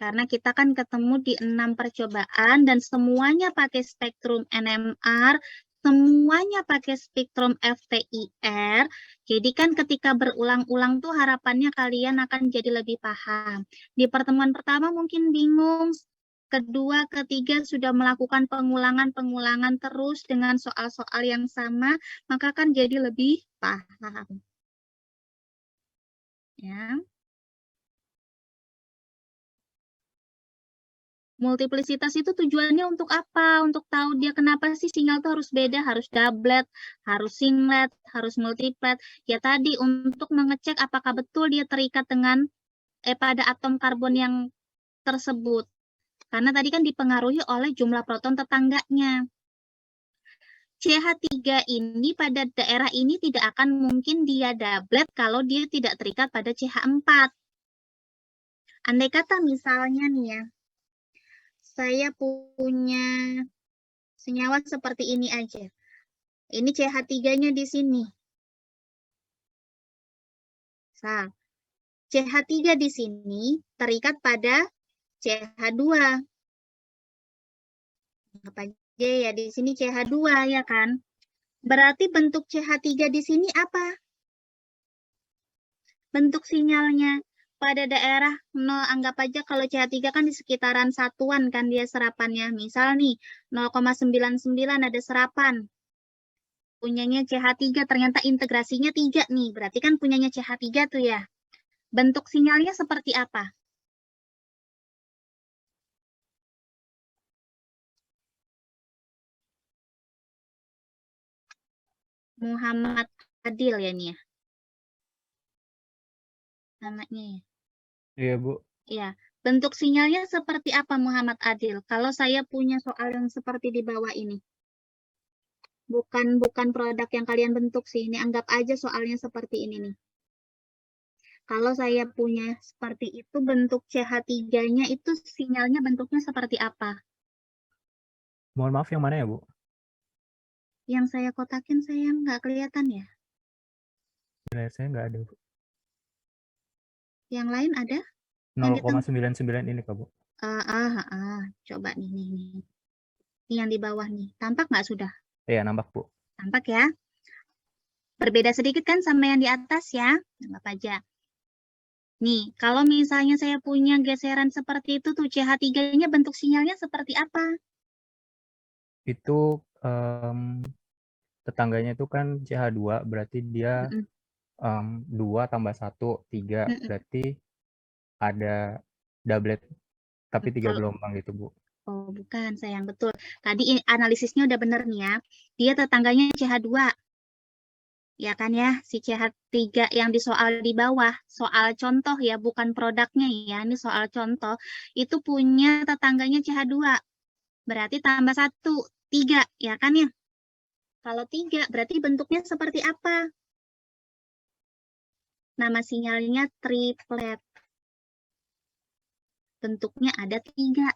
Karena kita kan ketemu di 6 percobaan dan semuanya pakai spektrum NMR, semuanya pakai spektrum FTIR. Jadi kan ketika berulang-ulang tuh harapannya kalian akan jadi lebih paham. Di pertemuan pertama mungkin bingung, kedua, ketiga sudah melakukan pengulangan-pengulangan terus dengan soal-soal yang sama, maka kan jadi lebih paham. Ya. Multiplisitas itu tujuannya untuk apa? Untuk tahu dia kenapa sih sinyal itu harus beda, harus doublet, harus singlet, harus multiplet. Ya tadi untuk mengecek apakah betul dia terikat dengan pada atom karbon yang tersebut. Karena tadi kan dipengaruhi oleh jumlah proton tetangganya. CH3 ini pada daerah ini tidak akan mungkin dia doublet kalau dia tidak terikat pada CH4. Andai kata misalnya nih ya, saya punya senyawa seperti ini aja. Ini CH3-nya di sini. Misal, CH3 di sini terikat pada CH2. Apa aja ya, di sini CH2 ya kan? Berarti bentuk CH3 di sini apa? Bentuk sinyalnya pada daerah 0, anggap aja kalau CH3 kan di sekitaran satuan kan dia serapannya. Misal nih, 0,99 ada serapan. Punyanya CH3, ternyata integrasinya 3 nih. Berarti kan punyanya CH3 tuh ya. Bentuk sinyalnya seperti apa? Muhammad Adil ya nih ya. Namanya ya. Iya, Bu. Ya, bentuk sinyalnya seperti apa Muhammad Adil? Kalau saya punya soal yang seperti di bawah ini. Bukan produk yang kalian bentuk sih. Ini anggap aja soalnya seperti ini nih. Kalau saya punya seperti itu, bentuk CH3-nya itu sinyalnya bentuknya seperti apa? Mohon maaf yang mana ya, Bu? Yang saya kotakin saya nggak kelihatan ya. Layar saya nggak ada, Bu. Yang lain ada? Yang di tengah. 0,99 ini, Kak, Bu. Coba nih. Ini yang di bawah nih. Tampak nggak sudah? Iya, nampak, Bu. Tampak ya? Berbeda sedikit kan sama yang di atas ya? Anggap aja. Nih, kalau misalnya saya punya geseran seperti itu tuh, CH3-nya bentuk sinyalnya seperti apa? Itu tetangganya itu kan CH2, berarti dia 2 tambah 1, 3. Berarti ada doublet, tapi 3 gelombang gitu, Bu. Oh, bukan, sayang. Betul. Tadi analisisnya udah bener nih ya. Dia tetangganya CH2. Ya kan ya, si CH3 yang di soal di bawah, soal contoh ya, bukan produknya ya, ini soal contoh, itu punya tetangganya CH2. Berarti tambah 1, 3, ya kan ya? Kalau 3, berarti bentuknya seperti apa? Nama sinyalnya triplet. Bentuknya ada 3.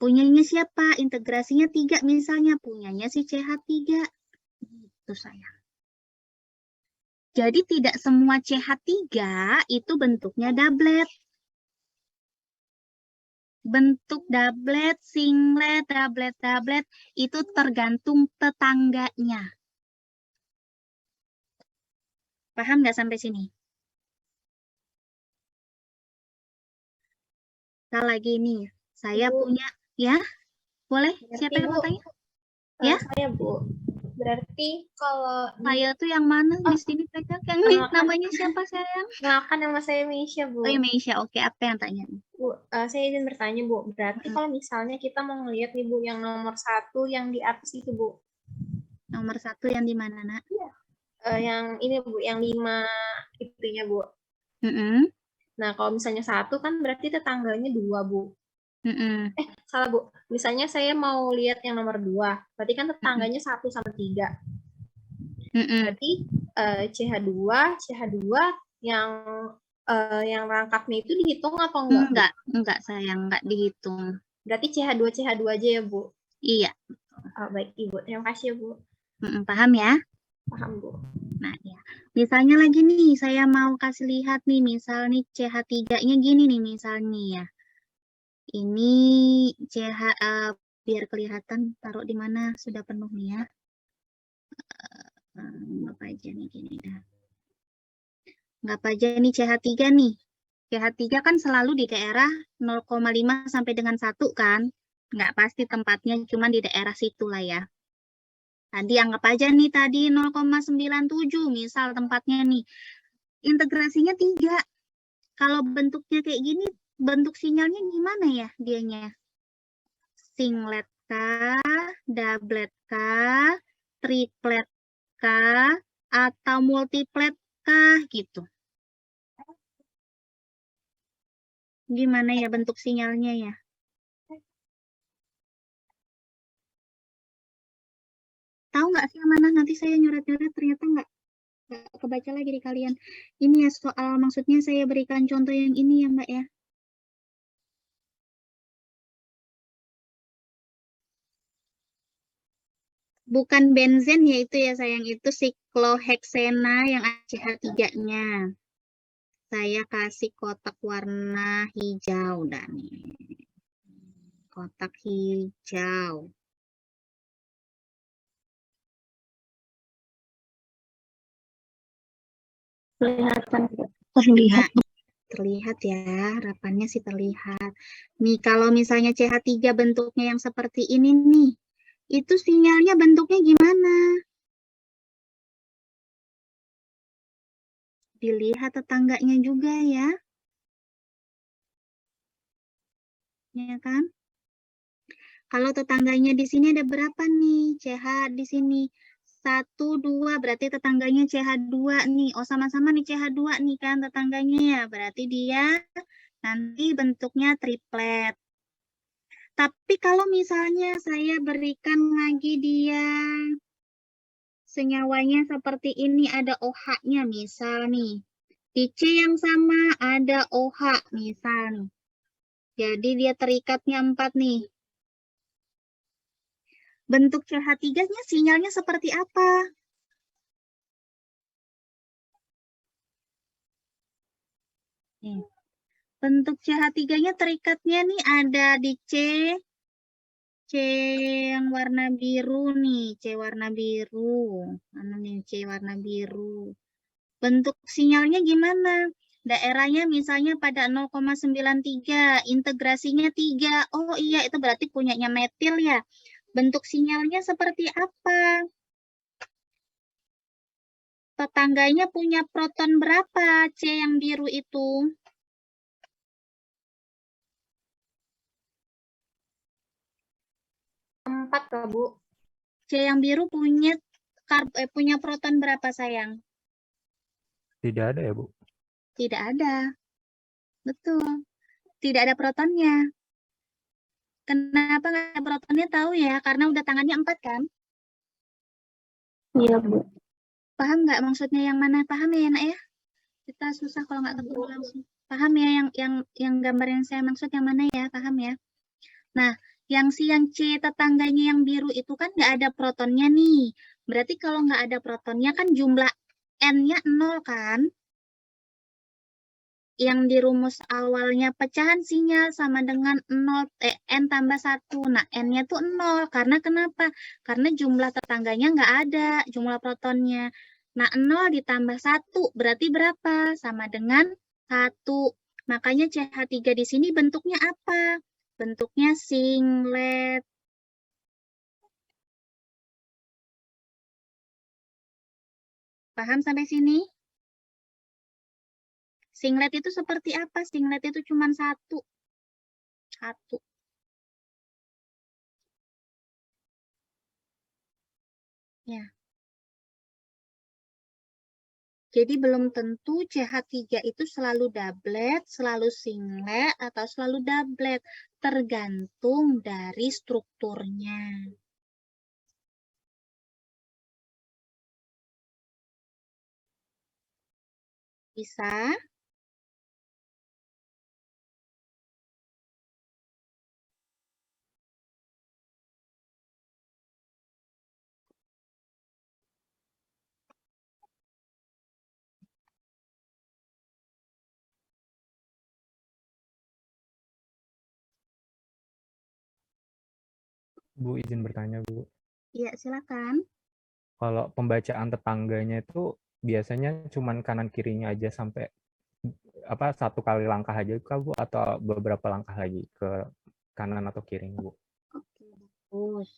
Punyanya siapa? Integrasinya 3 misalnya, punyanya si CH3. Itu sayang. Jadi tidak semua CH3 itu bentuknya doublet. Bentuk doublet, singlet, doublet itu tergantung tetangganya. Paham nggak sampai sini? Kita lagi nih, saya Bu. punya, ya? Boleh? Berarti, Siapa yang mau Bu, tanya? Ya? Saya, Bu. Berarti kalau Saya tuh yang mana di sini pegang? Yang ini namanya siapa sayang? Kenalkan, nama saya Meisha, Bu. Oh ya Meisha, oke. Apa yang tanya? Bu, saya izin bertanya, Bu. Berarti kalau misalnya kita mau ngelihat nih, Bu, yang nomor 1 yang di atas itu, Bu. Nomor 1 yang di mana, Nak? Yang ini, Bu, yang 5 itunya, Bu. Nah, kalau misalnya 1 kan berarti tetangganya 2, Bu. Mm-mm. Salah Bu. Misalnya saya mau lihat yang nomor 2, berarti kan tetangganya 1 sama 3. Mm-mm. Berarti CH2 yang rangkapnya itu dihitung atau enggak? Enggak sayang, enggak dihitung. Berarti CH2 aja ya Bu? Iya. Oh, baik Ibu, terima kasih ya Bu. Paham ya? Paham Bu. Nah, ya. Misalnya lagi nih, saya mau kasih lihat nih, misal nih CH3-nya gini nih, misalnya ya. Ini biar kelihatan, taruh di mana, sudah penuh nih ya. Apa aja nih, gini dah. Nggak aja nih CH3 nih. CH3 kan selalu di daerah 0,5 sampai dengan 1 kan. Nggak pasti tempatnya, cuma di daerah situ lah ya. Tadi anggap aja nih tadi 0,97 misal tempatnya nih. Integrasinya 3. Kalau bentuknya kayak gini, bentuk sinyalnya gimana ya dianya? Singlet kah, doublet kah, triplet kah, atau multiplet kah gitu. Gimana ya bentuk sinyalnya ya? Tahu nggak sih yang mana? Nanti saya nyoret-nyoret ternyata nggak kebaca lagi di kalian. Ini ya soal maksudnya saya berikan contoh yang ini ya Mbak ya. Bukan benzen yaitu ya sayang, itu sikloheksena yang CH3-nya. Saya kasih kotak warna hijau dan nih. Kotak hijau. Kelihatan. Terlihat. Terlihat ya, harapannya sih terlihat. Nih, kalau misalnya CH3 bentuknya yang seperti ini nih, itu sinyalnya bentuknya gimana? Dilihat tetangganya juga ya. Ya kan? Kalau tetangganya di sini ada berapa nih? CH di sini 1, 2, berarti tetangganya CH2 nih. Oh, sama-sama nih CH2 nih kan tetangganya ya. Berarti dia nanti bentuknya triplet. Tapi kalau misalnya saya berikan lagi dia senyawanya seperti ini, ada OH-nya misal nih. Di C yang sama ada OH misal nih. Jadi dia terikatnya 4 nih. Bentuk CH3-nya sinyalnya seperti apa? Nih. Bentuk CH3-nya terikatnya nih ada di C yang warna biru nih, C warna biru. Mana nih C warna biru? Bentuk sinyalnya gimana? Daerahnya misalnya pada 0,93, integrasinya 3. Oh iya, itu berarti punyanya metil ya. Bentuk sinyalnya seperti apa? Tetangganya punya proton berapa? C yang biru itu. 4 Kak Bu. C yang biru punya proton berapa sayang? Tidak ada ya, Bu? Tidak ada. Betul. Tidak ada protonnya. Kenapa nggak ada protonnya? Tahu ya, karena udah tangannya 4 kan? Iya, Bu. Paham nggak maksudnya yang mana? Paham ya, Nak ya? Kita susah kalau nggak ketemu langsung. Paham ya yang gambar yang saya maksud yang mana ya? Paham ya? Nah, yang C tetangganya yang biru itu kan nggak ada protonnya nih. Berarti kalau nggak ada protonnya kan jumlah N-nya 0 kan? Yang di rumus awalnya pecahan sinyal sama dengan N tambah 1. Nah, N-nya tuh 0. Karena kenapa? Karena jumlah tetangganya nggak ada, jumlah protonnya. Nah, 0 ditambah 1 berarti berapa? Sama dengan 1. Makanya CH3 di sini bentuknya apa? Bentuknya singlet. Paham sampai sini? Singlet itu seperti apa? Singlet itu cuma 1. 1. Ya. Jadi belum tentu CH3 itu selalu doublet, selalu singlet, atau selalu doublet. Tergantung dari strukturnya. Bisa? Bu, izin bertanya, Bu. Iya, silakan. Kalau pembacaan tetangganya itu biasanya cuman kanan kirinya aja sampai satu kali langkah aja kah, Bu, atau beberapa langkah lagi ke kanan atau kiri, Bu? Oke, bagus.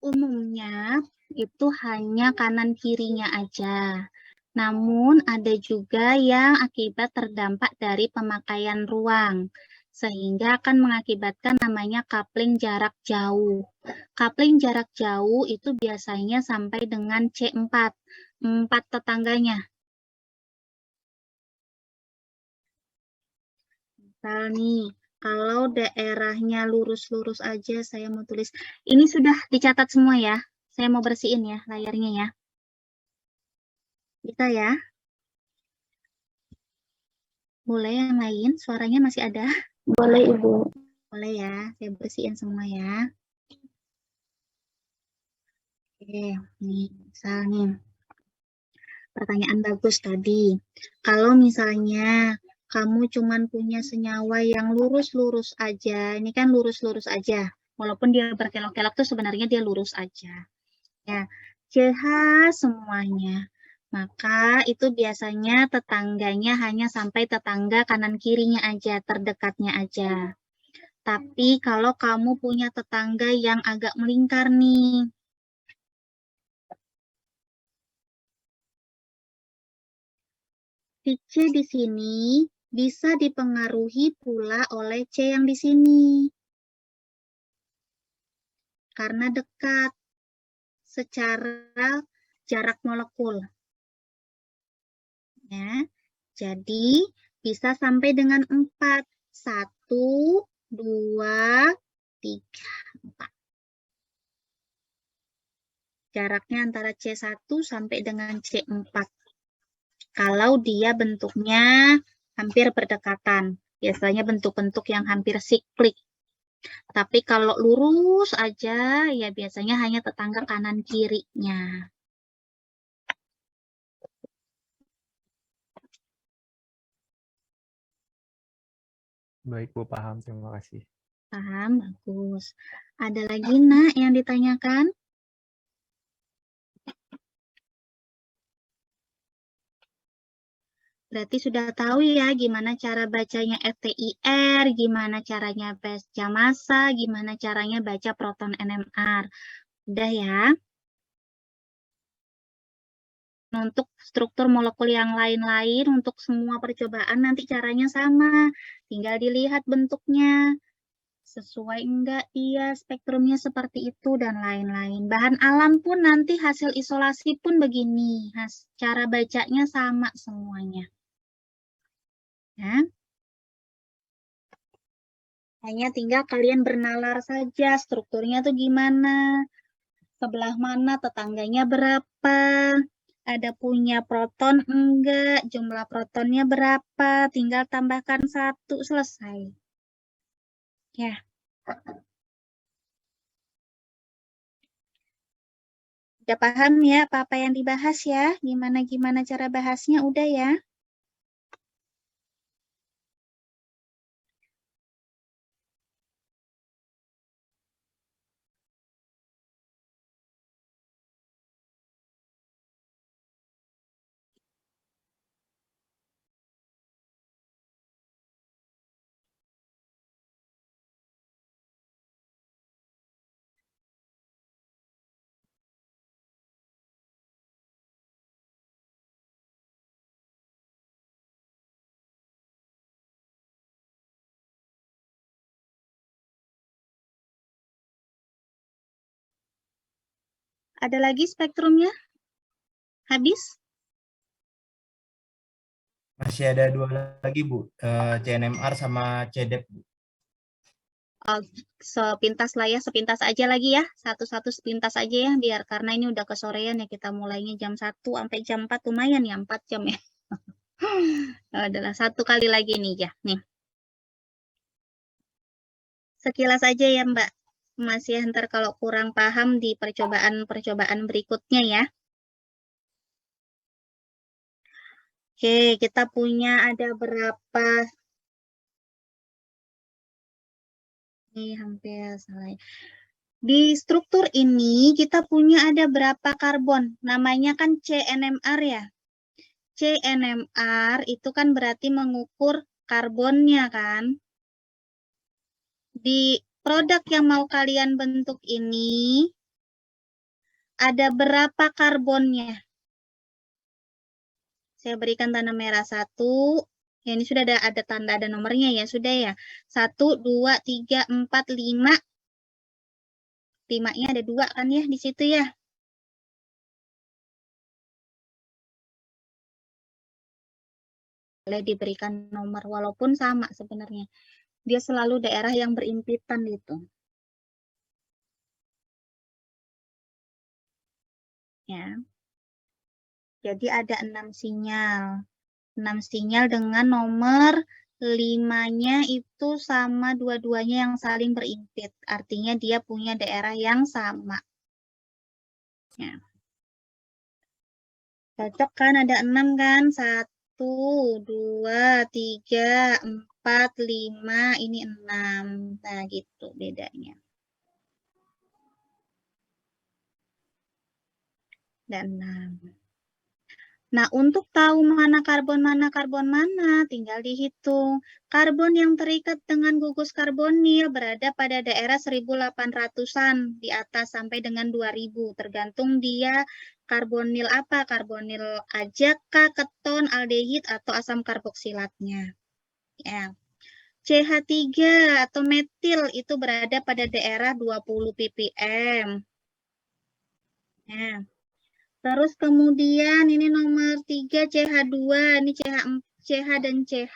Umumnya itu hanya kanan kirinya aja. Namun ada juga yang akibat terdampak dari pemakaian ruang, sehingga akan mengakibatkan namanya coupling jarak jauh. Coupling jarak jauh itu biasanya sampai dengan C4, 4 tetangganya. Misal nih, kalau daerahnya lurus-lurus aja, saya mau tulis. Ini sudah dicatat semua ya. Saya mau bersihin ya layarnya ya. Bisa ya? Boleh yang lain? Suaranya masih ada? Boleh, Ibu. Boleh ya, saya bersihin semua ya. Oke, nih misalnya pertanyaan bagus tadi. Kalau misalnya kamu cuman punya senyawa yang lurus-lurus aja, ini kan lurus-lurus aja. Walaupun dia berkelok-kelok tuh sebenarnya dia lurus aja. Ya, CH semuanya. Maka itu biasanya tetangganya hanya sampai tetangga kanan kirinya aja, terdekatnya aja. Tapi kalau kamu punya tetangga yang agak melingkar nih, si C di sini bisa dipengaruhi pula oleh C yang di sini. Karena dekat secara jarak molekul. Ya, jadi bisa sampai dengan 4. 1, 2, 3, 4. Jaraknya antara C1 sampai dengan C4. Kalau dia bentuknya hampir berdekatan. Biasanya bentuk-bentuk yang hampir siklik. Tapi kalau lurus aja, ya biasanya hanya tetangga kanan kirinya. Baik, Bu, paham. Terima kasih. Paham? Bagus. Ada lagi, Nak, yang ditanyakan? Berarti sudah tahu ya gimana cara bacanya FTIR, gimana caranya baca massa, gimana caranya baca proton NMR. Udah ya. Untuk struktur molekul yang lain-lain, untuk semua percobaan nanti caranya sama. Tinggal dilihat bentuknya. Sesuai enggak dia spektrumnya seperti itu dan lain-lain. Bahan alam pun nanti hasil isolasi pun begini. Cara bacanya sama semuanya. Ya. Hanya tinggal kalian bernalar saja strukturnya tuh gimana. Sebelah mana tetangganya berapa. Ada punya proton enggak, jumlah protonnya berapa, tinggal tambahkan 1, selesai. Ya. Udah paham ya apa-apa yang dibahas ya? Gimana-gimana cara bahasnya udah ya? Ada lagi spektrumnya? Habis? Masih ada 2 lagi, Bu. CNMR sama CDEP, Bu. Oh, sepintas lah ya, sepintas aja lagi ya. Satu-satu sepintas aja ya, biar karena ini udah kesorean ya, kita mulainya jam 1 sampai jam 4, lumayan ya, 4 jam ya. Adalah satu kali lagi nih ya, nih. Sekilas aja ya Mbak, Mas ya, ntar kalau kurang paham di percobaan-percobaan berikutnya ya. Oke, kita punya ada berapa? Ini hampir salah. Di struktur ini kita punya ada berapa karbon? Namanya kan CNMR ya. CNMR itu kan berarti mengukur karbonnya kan. Di produk yang mau kalian bentuk ini ada berapa karbonnya? Saya berikan tanda merah 1. Ya, ini sudah ada tanda, ada nomornya ya, sudah ya. 1, 2, 3, 4, 5. 5-nya ada 2 kan ya di situ ya. Boleh diberikan nomor walaupun sama sebenarnya. Dia selalu daerah yang berimpitan itu. Ya. Jadi ada 6 sinyal. 6 sinyal dengan nomor 5-nya itu sama dua-duanya yang saling berimpit. Artinya dia punya daerah yang sama. Ya. Cocok kan, ada 6 kan? 1, 2, 3, 4, 5, ini 6. Nah gitu bedanya. Dan 6. Nah, untuk tahu mana, tinggal dihitung. Karbon yang terikat dengan gugus karbonil berada pada daerah 1800-an di atas sampai dengan 2000. Tergantung dia karbonil apa, karbonil ajak, keton, aldehid, atau asam karboksilatnya. Ya. CH3 atau metil itu berada pada daerah 20 ppm. Nah. Terus kemudian ini nomor 3 CH2, ini CH dan CH.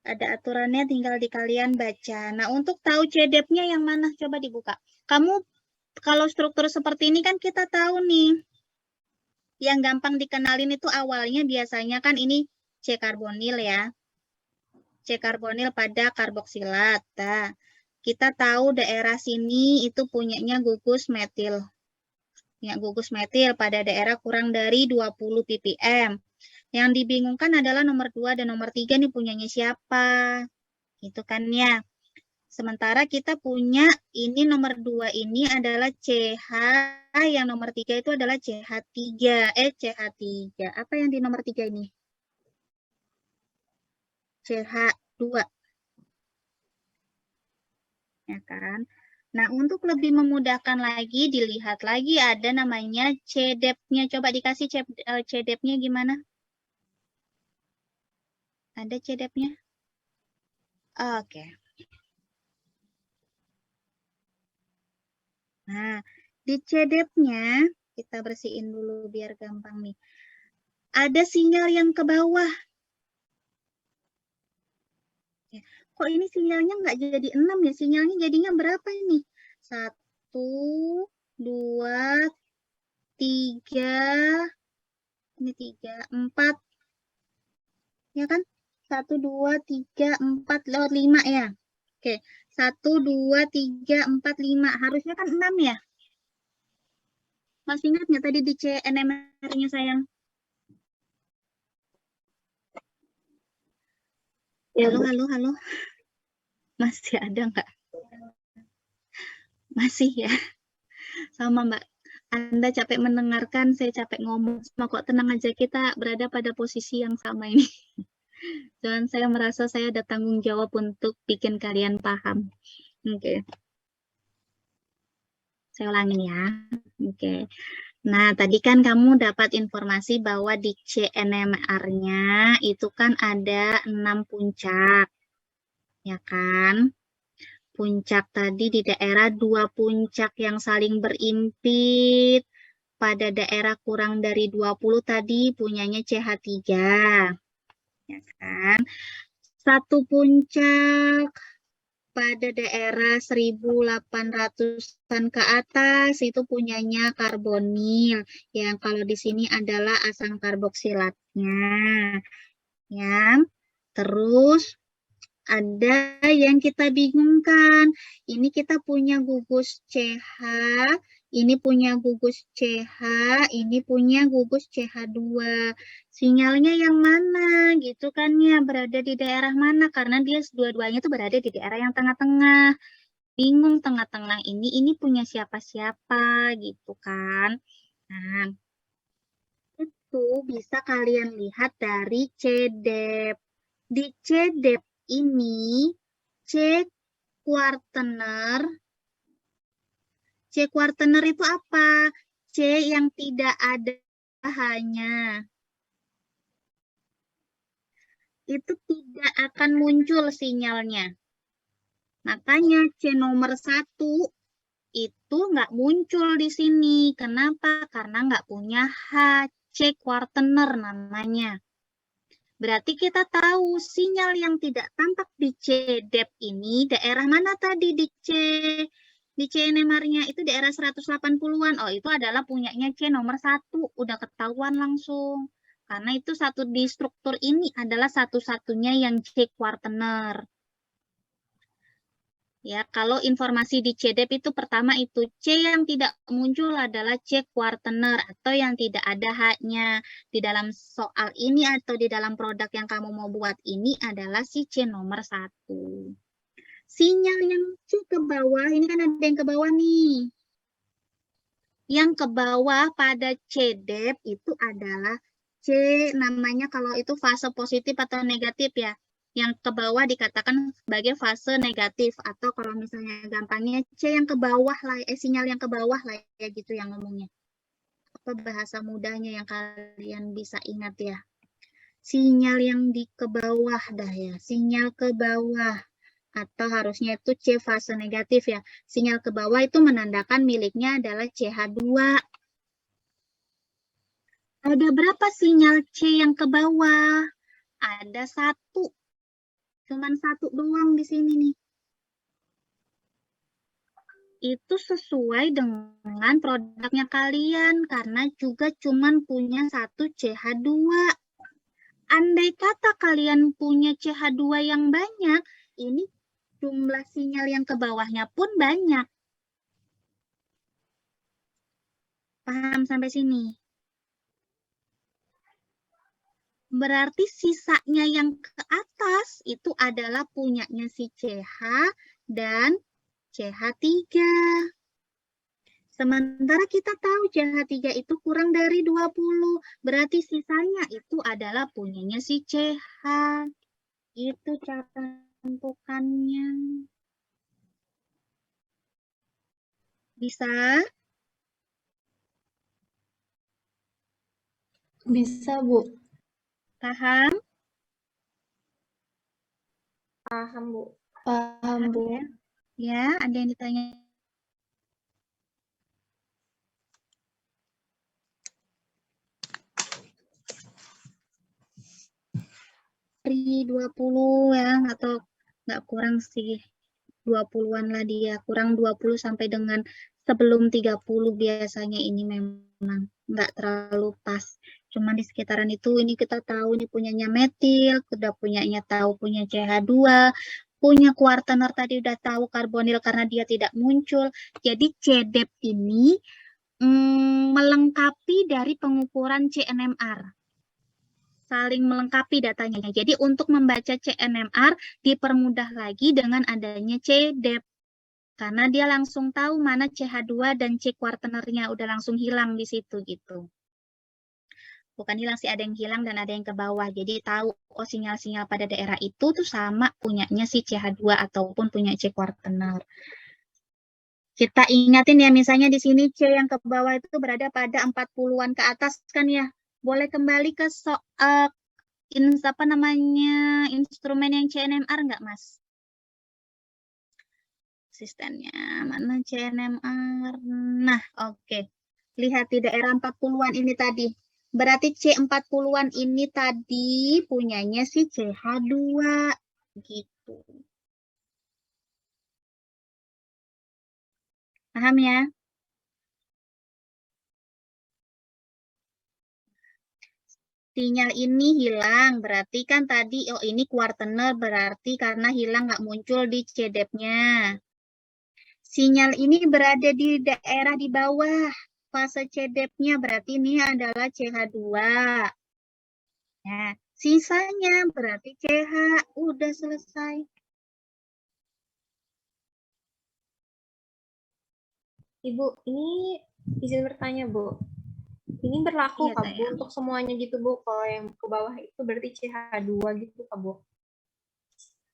Ada aturannya, tinggal di kalian baca. Nah, untuk tahu CDEP-nya yang mana? Coba dibuka. Kamu kalau struktur seperti ini kan kita tahu nih. Yang gampang dikenalin itu awalnya biasanya kan ini C karbonil ya. C karbonil pada karboksilat. Nah, kita tahu daerah sini itu punyanya gugus metil. Ya, gugus metil pada daerah kurang dari 20 ppm. Yang dibingungkan adalah nomor 2 dan nomor 3 nih punyanya siapa? Itu kan ya. Sementara kita punya ini nomor 2 ini adalah CH, yang nomor 3 itu adalah CH3. CH3. Apa yang di nomor 3 ini? CH2. Ya kan? Nah, untuk lebih memudahkan lagi, dilihat lagi ada namanya CDEP-nya. Coba dikasih CDEP-nya gimana? Ada CDEP-nya? Oke. Nah, di CDEP-nya, kita bersihin dulu biar gampang nih. Ada sinyal yang ke bawah. Kok ini sinyalnya nggak jadi 6 ya? Sinyalnya jadinya berapa ini? 1, 2, 3, ini 3, 4. Ya kan? 1, 2, 3, 4, 5 ya. Oke, 1, 2, 3, 4, 5. Harusnya kan 6 ya? Masih ingat nggak tadi di CNMR-nya sayang? Halo. Masih ada nggak? Masih ya? Sama Mbak. Anda capek mendengarkan, saya capek ngomong. Cuma kok tenang aja, kita berada pada posisi yang sama ini. Dan saya merasa saya ada tanggung jawab untuk bikin kalian paham. Oke. Saya ulangin ya. Oke. Nah, tadi kan kamu dapat informasi bahwa di CNMR-nya itu kan ada 6 puncak. Ya kan? Puncak tadi di daerah 2 puncak yang saling berimpit pada daerah kurang dari 20 tadi punyanya CH3. Ya kan? Satu puncak pada daerah 1800-an ke atas itu punyanya karbonil. Yang kalau di sini adalah asam karboksilatnya. Ya. Terus ada yang kita bingungkan. Ini kita punya gugus CH, ini punya gugus CH, ini punya gugus CH2. Sinyalnya yang mana gitu kan ya, berada di daerah mana? Karena dia dua-duanya tuh berada di daerah yang tengah-tengah. Bingung tengah-tengah ini punya siapa-siapa gitu kan. Nah, itu bisa kalian lihat dari CDEP. Di CDEP ini C kuartener itu apa? C yang tidak ada hanya. Itu tidak akan muncul sinyalnya. Makanya C nomor 1 itu nggak muncul di sini. Kenapa? Karena nggak punya H. C kuartener namanya. Berarti kita tahu sinyal yang tidak tampak di CDEP ini daerah mana tadi di CNMR-nya itu daerah 180-an. Oh, itu adalah punyanya C nomor 1. Udah ketahuan langsung. Karena itu satu di struktur ini adalah satu-satunya yang C kuartener. Ya, kalau informasi di CDEP itu pertama itu C yang tidak muncul adalah C kuartener atau yang tidak ada H-nya. Di dalam soal ini atau di dalam produk yang kamu mau buat ini adalah si C nomor 1. Sinyal yang C ke bawah, ini kan ada yang ke bawah nih. Yang ke bawah pada CDEP itu adalah C namanya kalau itu fase positif atau negatif ya. Yang ke bawah dikatakan sebagai fase negatif atau kalau misalnya gampangnya C yang ke bawah lah, sinyal yang ke bawah lah ya gitu yang ngomongnya. Apa bahasa mudahnya yang kalian bisa ingat ya? Sinyal yang di ke bawah dah ya, sinyal ke bawah atau harusnya itu C fase negatif ya. Sinyal ke bawah itu menandakan miliknya adalah CH2. Ada berapa sinyal C yang ke bawah? Ada 1. Cuman 1 doang di sini nih. Itu sesuai dengan produknya kalian karena juga cuman punya 1 CH2. Andai kata kalian punya CH2 yang banyak, ini jumlah sinyal yang ke bawahnya pun banyak. Paham sampai sini? Berarti sisanya yang ke atas itu adalah punyanya si CH dan CH3. Sementara kita tahu CH3 itu kurang dari 20. Berarti sisanya itu adalah punyanya si CH. Itu cara tentukannya. Bisa? Bisa, Bu. Paham? Paham, Bu. Paham, Bu. Ya, ada yang ditanya? Dari 20 ya, atau nggak kurang sih. 20-an lah dia, kurang 20 sampai dengan sebelum 30 biasanya ini memang nggak terlalu pas. Cuma di sekitaran itu ini kita tahu ini punyanya metil, udah punyanya tahu punya CH2, punya kuartener tadi udah tahu karbonil karena dia tidak muncul. Jadi CDEP ini melengkapi dari pengukuran CNMR. Saling melengkapi datanya. Jadi untuk membaca CNMR dipermudah lagi dengan adanya CDEP. Karena dia langsung tahu mana CH2 dan C kuartenernya udah langsung hilang di situ gitu. Bukan hilang sih, ada yang hilang dan ada yang ke bawah. Jadi tahu oh sinyal-sinyal pada daerah itu tuh sama punyanya si CH2 ataupun punya C kuartener. Kita ingatin ya misalnya di sini C yang ke bawah itu berada pada 40-an ke atas kan ya. Boleh kembali ke soal instrumen yang CNMR nggak, Mas? Asistennya mana CNMR? Nah, oke. Lihat di daerah 40-an ini tadi. Berarti C40-an ini tadi punyanya si CH2. Gitu. Paham ya? Sinyal ini hilang, berarti kan tadi, oh ini kuartener, berarti karena hilang nggak muncul di CDEP-nya. Sinyal ini berada di daerah di bawah fase CDEP-nya, berarti ini adalah CH2. Nah, sisanya berarti CH, udah selesai. Ibu, ini izin bertanya, Bu. Ini berlaku Iya, Kak, Bu, sayang. untuk semuanya gitu, Bu. Kalau yang ke bawah itu berarti CH2 gitu, Kak, Bu.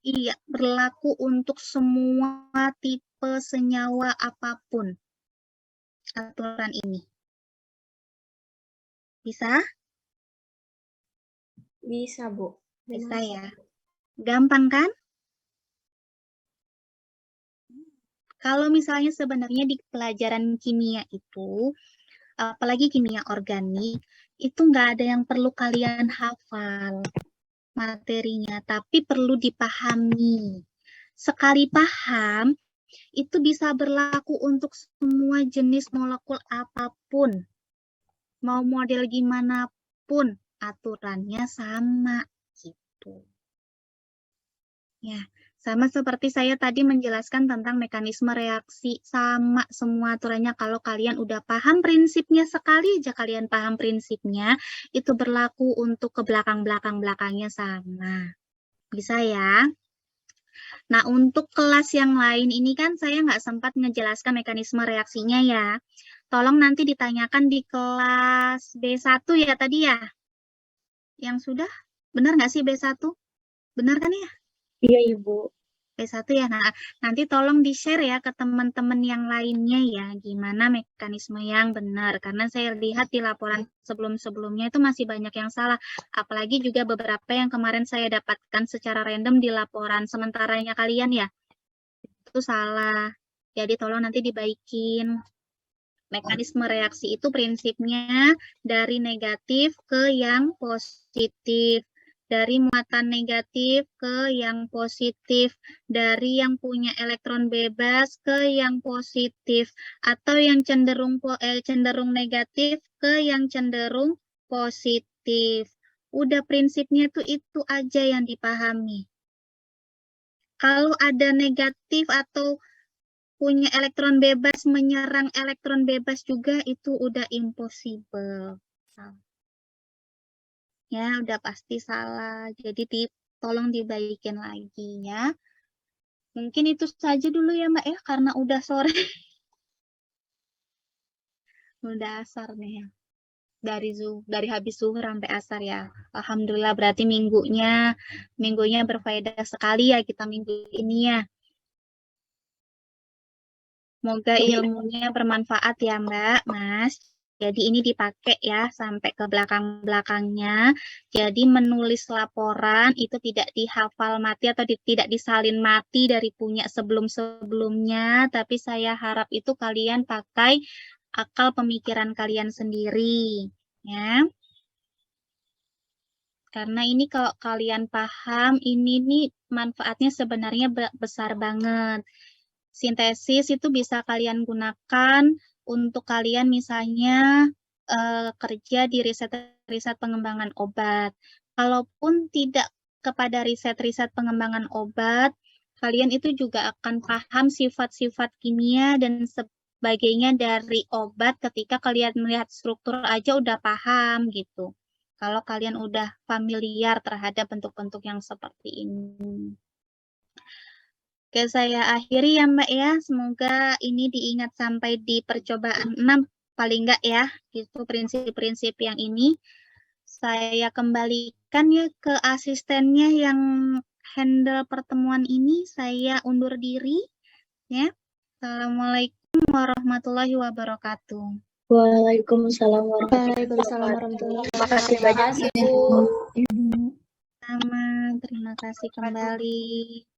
Iya, berlaku untuk semua tipe senyawa apapun aturan ini. Bisa? Bisa, Bu. Bisa ya. Gampang kan? Kalau misalnya sebenarnya di pelajaran kimia itu, apalagi kimia organik, itu nggak ada yang perlu kalian hafal materinya, tapi perlu dipahami. Sekali paham, itu bisa berlaku untuk semua jenis molekul apapun. Mau model gimana pun, aturannya sama. Gitu. Ya, sama seperti saya tadi menjelaskan tentang mekanisme reaksi, sama semua aturannya. Kalau kalian udah paham prinsipnya, sekali aja kalian paham prinsipnya, itu berlaku untuk ke belakang-belakang-belakangnya sama. Bisa ya? Nah, untuk kelas yang lain ini kan saya nggak sempat menjelaskan mekanisme reaksinya ya. Tolong nanti ditanyakan di kelas B1 ya tadi ya? Yang sudah? Benar nggak sih B1? Benar kan ya? Iya, Ibu. B1 ya. Nah, nanti tolong di-share ya ke teman-teman yang lainnya ya, gimana mekanisme yang benar. Karena saya lihat di laporan sebelum-sebelumnya itu masih banyak yang salah. Apalagi juga beberapa yang kemarin saya dapatkan secara random di laporan sementaranya kalian ya. Itu salah. Jadi tolong nanti dibaikin. Mekanisme reaksi itu prinsipnya dari negatif ke yang positif. Dari muatan negatif ke yang positif, dari yang punya elektron bebas ke yang positif, atau yang cenderung negatif ke yang cenderung positif. Udah prinsipnya tuh itu aja yang dipahami. Kalau ada negatif atau punya elektron bebas menyerang elektron bebas juga itu udah impossible. Ya, udah pasti salah. Jadi tolong dibaikin lagi ya. Mungkin itu saja dulu ya Mbak ya, karena udah sore. Udah asar nih ya. Dari habis zuhur sampai asar ya. Alhamdulillah berarti minggunya berfaedah sekali ya kita minggu ini ya. Semoga ilmunya bermanfaat ya Mbak, Mas. Jadi ini dipakai ya sampai ke belakang-belakangnya. Jadi menulis laporan itu tidak dihafal mati atau tidak disalin mati dari punya sebelum-sebelumnya. Tapi saya harap itu kalian pakai akal pemikiran kalian sendiri. Ya. Karena ini kalau kalian paham, ini nih manfaatnya sebenarnya besar banget. Sintesis itu bisa kalian gunakan untuk kalian misalnya kerja di riset-riset pengembangan obat. Kalaupun tidak kepada riset-riset pengembangan obat, kalian itu juga akan paham sifat-sifat kimia dan sebagainya dari obat ketika kalian melihat struktur aja udah paham gitu. Kalau kalian udah familiar terhadap bentuk-bentuk yang seperti ini. Oke, saya akhiri ya Mbak ya. Semoga ini diingat sampai di percobaan 6 paling enggak ya. Itu prinsip-prinsip yang ini. Saya kembalikan ya ke asistennya yang handle pertemuan ini. Saya undur diri ya. Assalamualaikum warahmatullahi wabarakatuh. Waalaikumsalam warahmatullahi Waalaikumsalam warahmatullahi wabarakatuh. Terima kasih banyak, Terima kasih, Bu. Sama, terima kasih kembali.